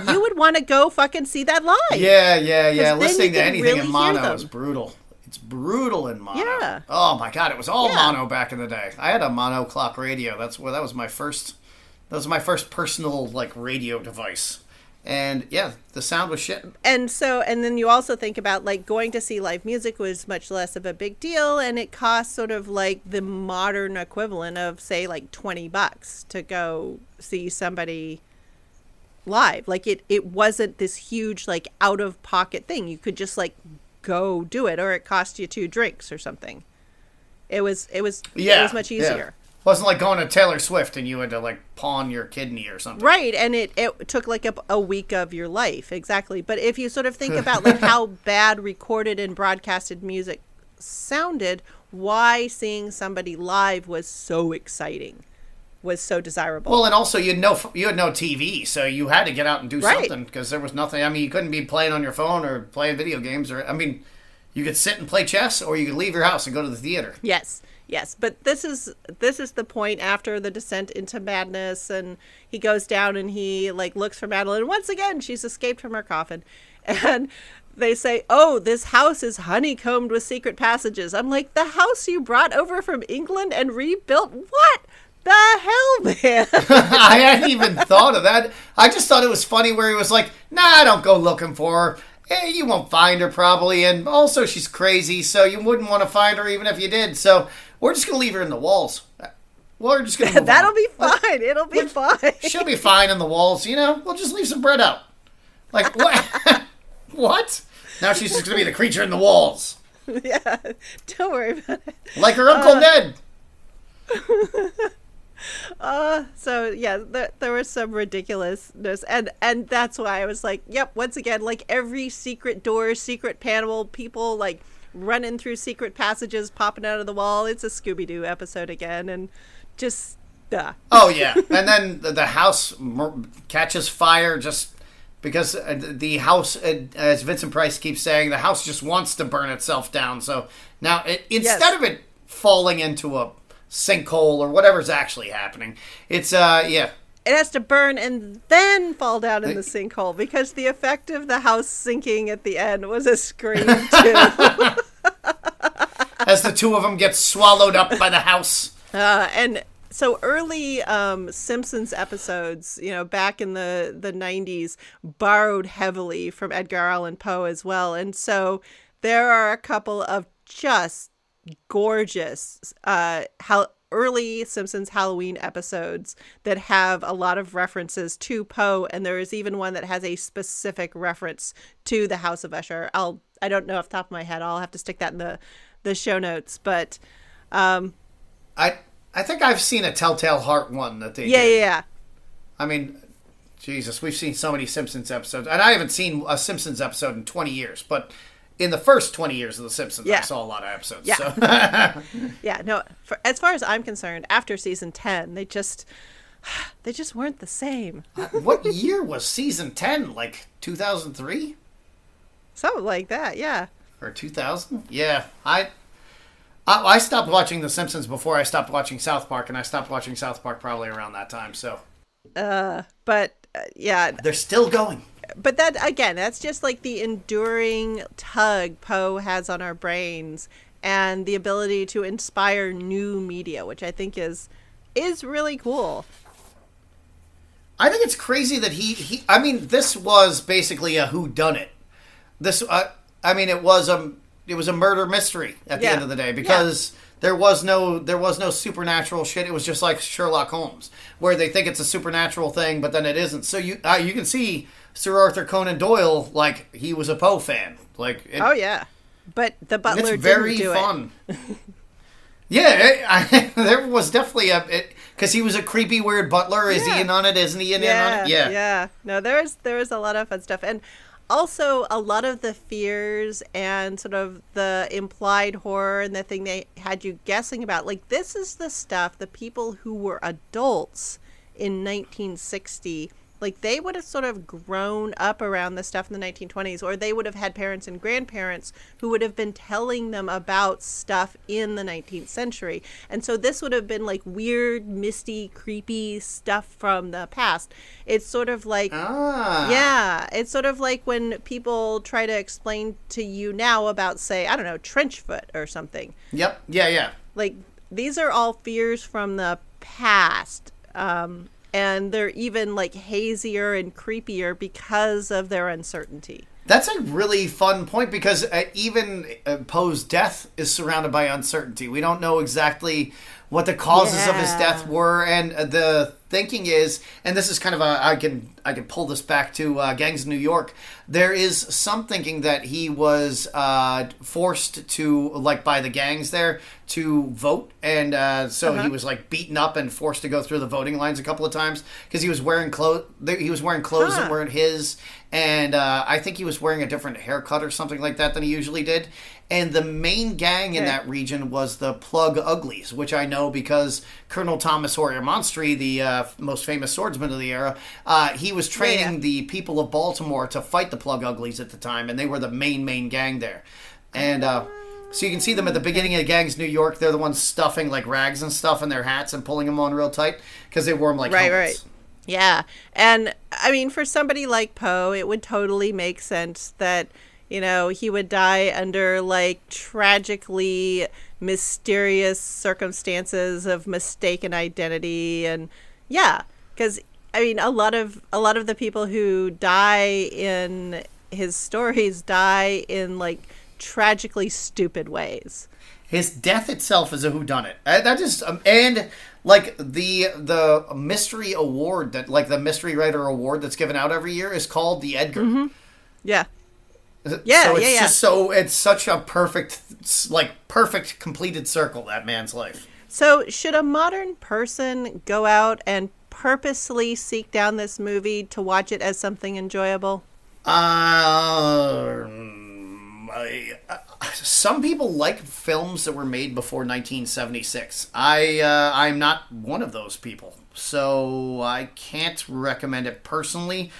you would want to go fucking see that live. Yeah. Listening to anything really in mono is brutal. It's brutal in mono. Yeah. Oh my God, it was all mono back in the day. I had a mono clock radio. That was my first personal like radio device. And yeah, the sound was shit. And then you also think about like going to see live music was much less of a big deal, and it cost sort of like the modern equivalent of say like $20 to go see somebody live. Like it wasn't this huge like out of pocket thing. You could just like go do it, or it cost you 2 drinks or something. It was much easier. Yeah. It wasn't like going to Taylor Swift and you had to like pawn your kidney or something. Right, and it took like a week of your life, exactly. But if you sort of think about like how bad recorded and broadcasted music sounded, why seeing somebody live was so exciting, was so desirable. Well, and also you had no TV, so you had to get out and do something because there was nothing. I mean, you couldn't be playing on your phone or playing video games, or I mean, you could sit and play chess, or you could leave your house and go to the theater. Yes, but this is the point after the descent into madness, and he goes down and he like looks for Madeline. Once again, she's escaped from her coffin, and they say, "Oh, this house is honeycombed with secret passages." I'm like, the house you brought over from England and rebuilt? What the hell, man? I hadn't even thought of that. I just thought it was funny where he was like, "Nah, don't go looking for her. You won't find her probably, and also she's crazy, so you wouldn't want to find her even if you did. So we're just gonna leave her in the walls. We're just gonna move That'll on. Be fine. It'll be fine. She'll be fine in the walls. You know, we'll just leave some bread out. Like what? What? Now she's just gonna be the creature in the walls. Yeah, don't worry about it. Like her Uncle Ned. So yeah, there was some ridiculousness, and that's why I was like, yep, once again, like every secret door, secret panel, people like running through secret passages, popping out of the wall. It's a Scooby-Doo episode again, and just Oh yeah, and then the house catches fire just because the house, as Vincent Price keeps saying, the house just wants to burn itself down. So now instead of it falling into a sinkhole or whatever's actually happening, it's it has to burn and then fall down in the sinkhole, because the effect of the house sinking at the end was a scream too. As the two of them get swallowed up by the house. And so early Simpsons episodes, back in the 90s, borrowed heavily from Edgar Allan Poe as well. And so there are a couple of just gorgeous early Simpsons Halloween episodes that have a lot of references to Poe, and there is even one that has a specific reference to the House of Usher. I don't know off the top of my head. I'll have to stick that in the show notes, but I think I've seen a Telltale Heart one that they did. Yeah. I mean, Jesus, we've seen so many Simpsons episodes, and I haven't seen a Simpsons episode in 20 years, but in the first 20 years of The Simpsons, I saw a lot of episodes. Yeah. So. Yeah, no, as far as I'm concerned, after season 10, they just weren't the same. What year was season 10? Like 2003? Something like that, yeah. Or 2000? Yeah. I stopped watching The Simpsons before I stopped watching South Park, and I stopped watching South Park probably around that time, so. But, yeah. They're still going. But that, again, that's just like the enduring tug Poe has on our brains and the ability to inspire new media, which I think is really cool. I think it's crazy that I mean, this was basically a whodunit. This, it was a murder mystery at the end of the day, because there was no supernatural shit. It was just like Sherlock Holmes, where they think it's a supernatural thing, but then it isn't. So you can see Sir Arthur Conan Doyle, like, he was a Poe fan. Like, but the butler it's very didn't do fun. It. There was definitely because he was a creepy, weird butler. Is he in on it? Isn't he in on it? Yeah. No, there was a lot of fun stuff, and also a lot of the fears and sort of the implied horror and the thing they had you guessing about. Like, this is the stuff the people who were adults in 1960, like, they would have sort of grown up around the stuff in the 1920s, or they would have had parents and grandparents who would have been telling them about stuff in the 19th century. And so this would have been like weird, misty, creepy stuff from the past. It's sort of like, it's sort of like when people try to explain to you now about, say, I don't know, trench foot or something. Yep. Yeah. Like, these are all fears from the past. And they're even like hazier and creepier because of their uncertainty. That's a really fun point, because even Poe's death is surrounded by uncertainty. We don't know exactly what the causes of his death were, and the thinking is, and this is kind of I can pull this back to Gangs of New York. There is some thinking that he was forced to, like, by the gangs there to vote, and so he was like beaten up and forced to go through the voting lines a couple of times because he was wearing clothes. He was wearing clothes that weren't his, and I think he was wearing a different haircut or something like that than he usually did. And the main gang in that region was the Plug Uglies, which I know because Colonel Thomas Horier Monstry, the most famous swordsman of the era, he was training the people of Baltimore to fight the Plug Uglies at the time, and they were the main gang there. And so you can see them at the beginning of Gangs New York. They're the ones stuffing like rags and stuff in their hats and pulling them on real tight because they wore them like helmets. Right. Yeah. And I mean, for somebody like Poe, it would totally make sense that, you know, he would die under like tragically mysterious circumstances of mistaken identity. And because I mean, a lot of the people who die in his stories die in like tragically stupid ways. His death itself is a whodunit. That just and like the mystery award that, like, the mystery writer award that's given out every year is called the Edgar. Mm-hmm. Yeah. So it's just it's such a perfect completed circle, that man's life. So should a modern person go out and purposely seek down this movie to watch it as something enjoyable? Some people like films that were made before 1976. I'm not one of those people, so I can't recommend it personally,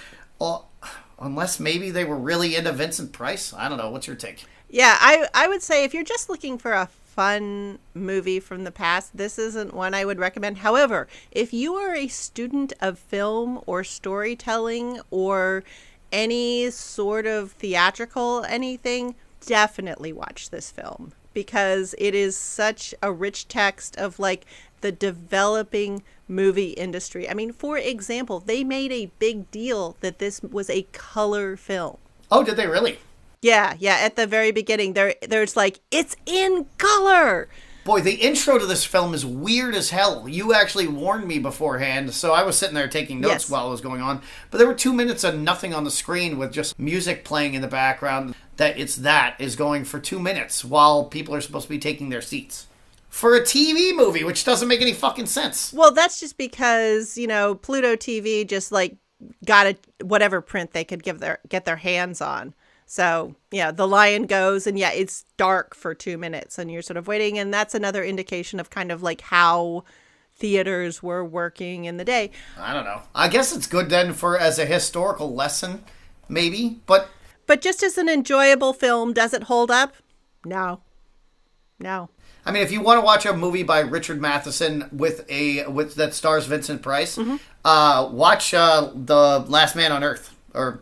unless maybe they were really into Vincent Price. I don't know. What's your take? Yeah, I would say if you're just looking for a fun movie from the past, this isn't one I would recommend. However, if you are a student of film or storytelling or any sort of theatrical anything, definitely watch this film, because it is such a rich text of like the developing movie industry. I mean, for example, they made a big deal that this was a color film. Oh, did they really? Yeah. At the very beginning, there's like, it's in color. Boy, the intro to this film is weird as hell. You actually warned me beforehand, so I was sitting there taking notes while it was going on. But there were 2 minutes of nothing on the screen with just music playing in the background. That is going for 2 minutes while people are supposed to be taking their seats. For a TV movie, which doesn't make any fucking sense. Well, that's just because, you know, Pluto TV just like got whatever print they could get their hands on. So, yeah, the lion goes and it's dark for 2 minutes and you're sort of waiting. And that's another indication of kind of like how theaters were working in the day. I don't know. I guess it's good then as a historical lesson, maybe. But just as an enjoyable film, does it hold up? No. I mean, if you want to watch a movie by Richard Matheson with that stars Vincent Price, watch The Last Man on Earth. or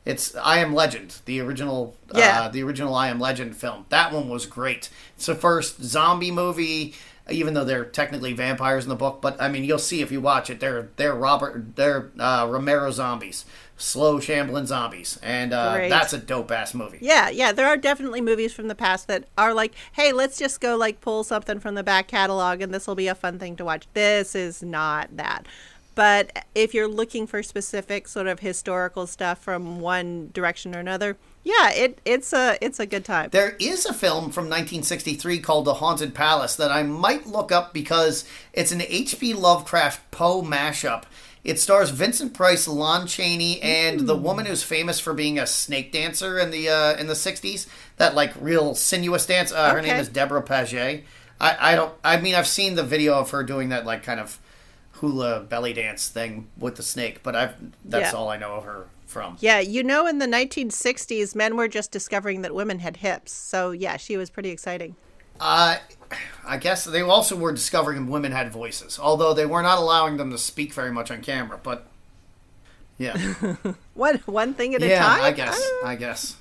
it's I Am Legend, the original I Am Legend film. That one was great. It's the first zombie movie, even though they're technically vampires in the book. But I mean, you'll see if you watch it. They're Romero zombies, slow shambling zombies, and that's a dope ass movie. Yeah. There are definitely movies from the past that are like, hey, let's just go like pull something from the back catalog, and this will be a fun thing to watch. This is not that. But if you're looking for specific sort of historical stuff from one direction or another, yeah, it's a good time. There is a film from 1963 called The Haunted Palace that I might look up because it's an H.P. Lovecraft Poe mashup. It stars Vincent Price, Lon Chaney, and the woman who's famous for being a snake dancer in the 60s. That like real sinuous dance. Her name is Deborah Paget. I've seen the video of her doing that like kind of hula belly dance thing with the snake, but that's all I know of her from. Yeah, in the 1960s, men were just discovering that women had hips. So yeah, she was pretty exciting. I guess they also were discovering women had voices, although they were not allowing them to speak very much on camera. But yeah, one thing at a time. I guess.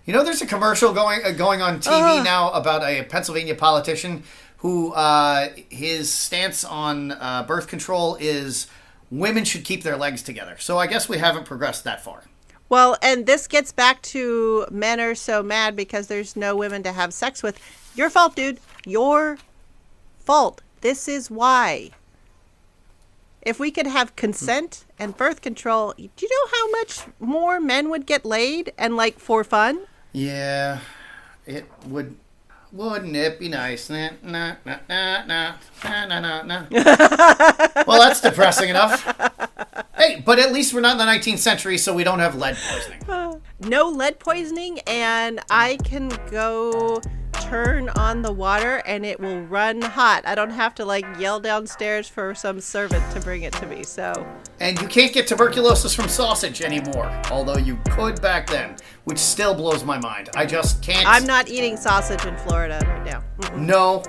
There's a commercial going on TV now about a Pennsylvania politician who his stance on birth control is women should keep their legs together. So I guess we haven't progressed that far. Well, and this gets back to men are so mad because there's no women to have sex with. Your fault, dude. Your fault. This is why. If we could have consent and birth control, do you know how much more men would get laid and like for fun? Yeah, it would. Wouldn't it be nice? Nah. Well, that's depressing enough. Hey, but at least we're not in the 19th century, so we don't have lead poisoning. No lead poisoning, and I can go turn on the water and it will run hot. I don't have to like yell downstairs for some servant to bring it to me. So. And you can't get tuberculosis from sausage anymore, although you could back then, which still blows my mind. I just can't. I'm not eating sausage in Florida right now. No.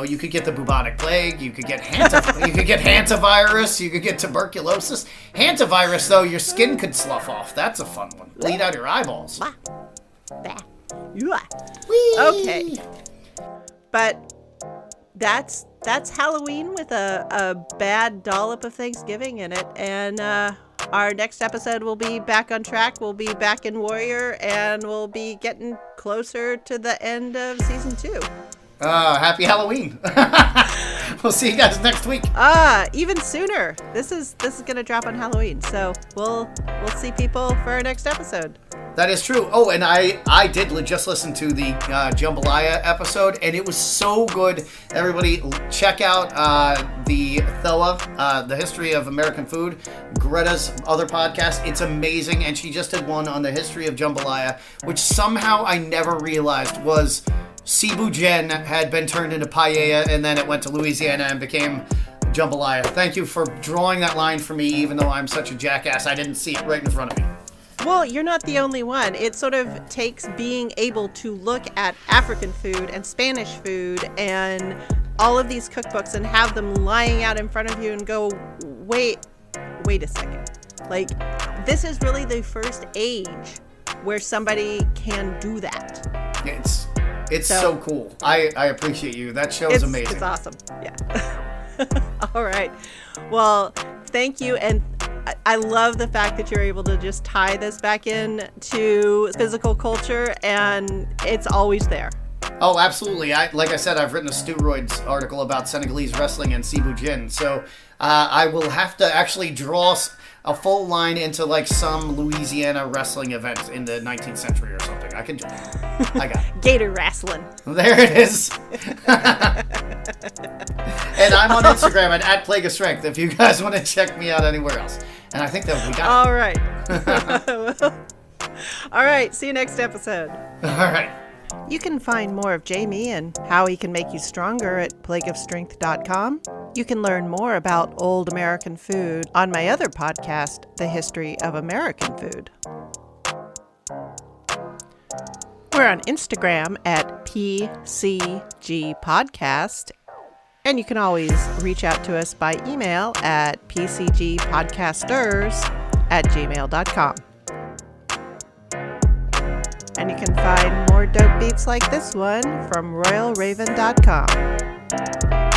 You could get the bubonic plague. You could get hantavirus. You could get tuberculosis. Hantavirus, though, your skin could slough off. That's a fun one. Bleed out your eyeballs. Okay, but that's Halloween with a bad dollop of Thanksgiving in it, and our next episode will be back on track. We'll be back in Warrior, and we'll be getting closer to the end of season 2. Happy Halloween. We'll see you guys next week. Even sooner. This is gonna drop on Halloween, so we'll see people for our next episode. That is true. Oh, and I did just listen to the Jambalaya episode, and it was so good. Everybody, check out the THOA, the History of American Food, Greta's other podcast. It's amazing, and she just did one on the history of jambalaya, which somehow I never realized was Cebu Gen had been turned into paella, and then it went to Louisiana and became jambalaya. Thank you for drawing that line for me, even though I'm such a jackass. I didn't see it right in front of me. Well, you're not the only one. It sort of takes being able to look at African food and Spanish food and all of these cookbooks and have them lying out in front of you and go, wait a second. Like, this is really the first age where somebody can do that. It's so cool. I appreciate you. That show is amazing. It's awesome. Yeah. All right. Well, thank you. And I love the fact that you're able to just tie this back in to physical culture, and it's always there. Oh, absolutely. Like I said, I've written a Steroids article about Senegalese wrestling and Cebu Gin, so I will have to actually draw a full line into like some Louisiana wrestling event in the 19th century or something. I can do it. I got it. Gator wrestling. There it is. And I'm on Instagram at Plague of Strength if you guys want to check me out anywhere else. And I think that we got it. All right. All right. See you next episode. All right. You can find more of Jamie and how he can make you stronger at plagueofstrength.com. You can learn more about old American food on my other podcast, The History of American Food. We're on Instagram at pcgpodcast. And you can always reach out to us by email at pcgpodcasters @gmail.com. And you can find more dope beats like this one from royalraven.com.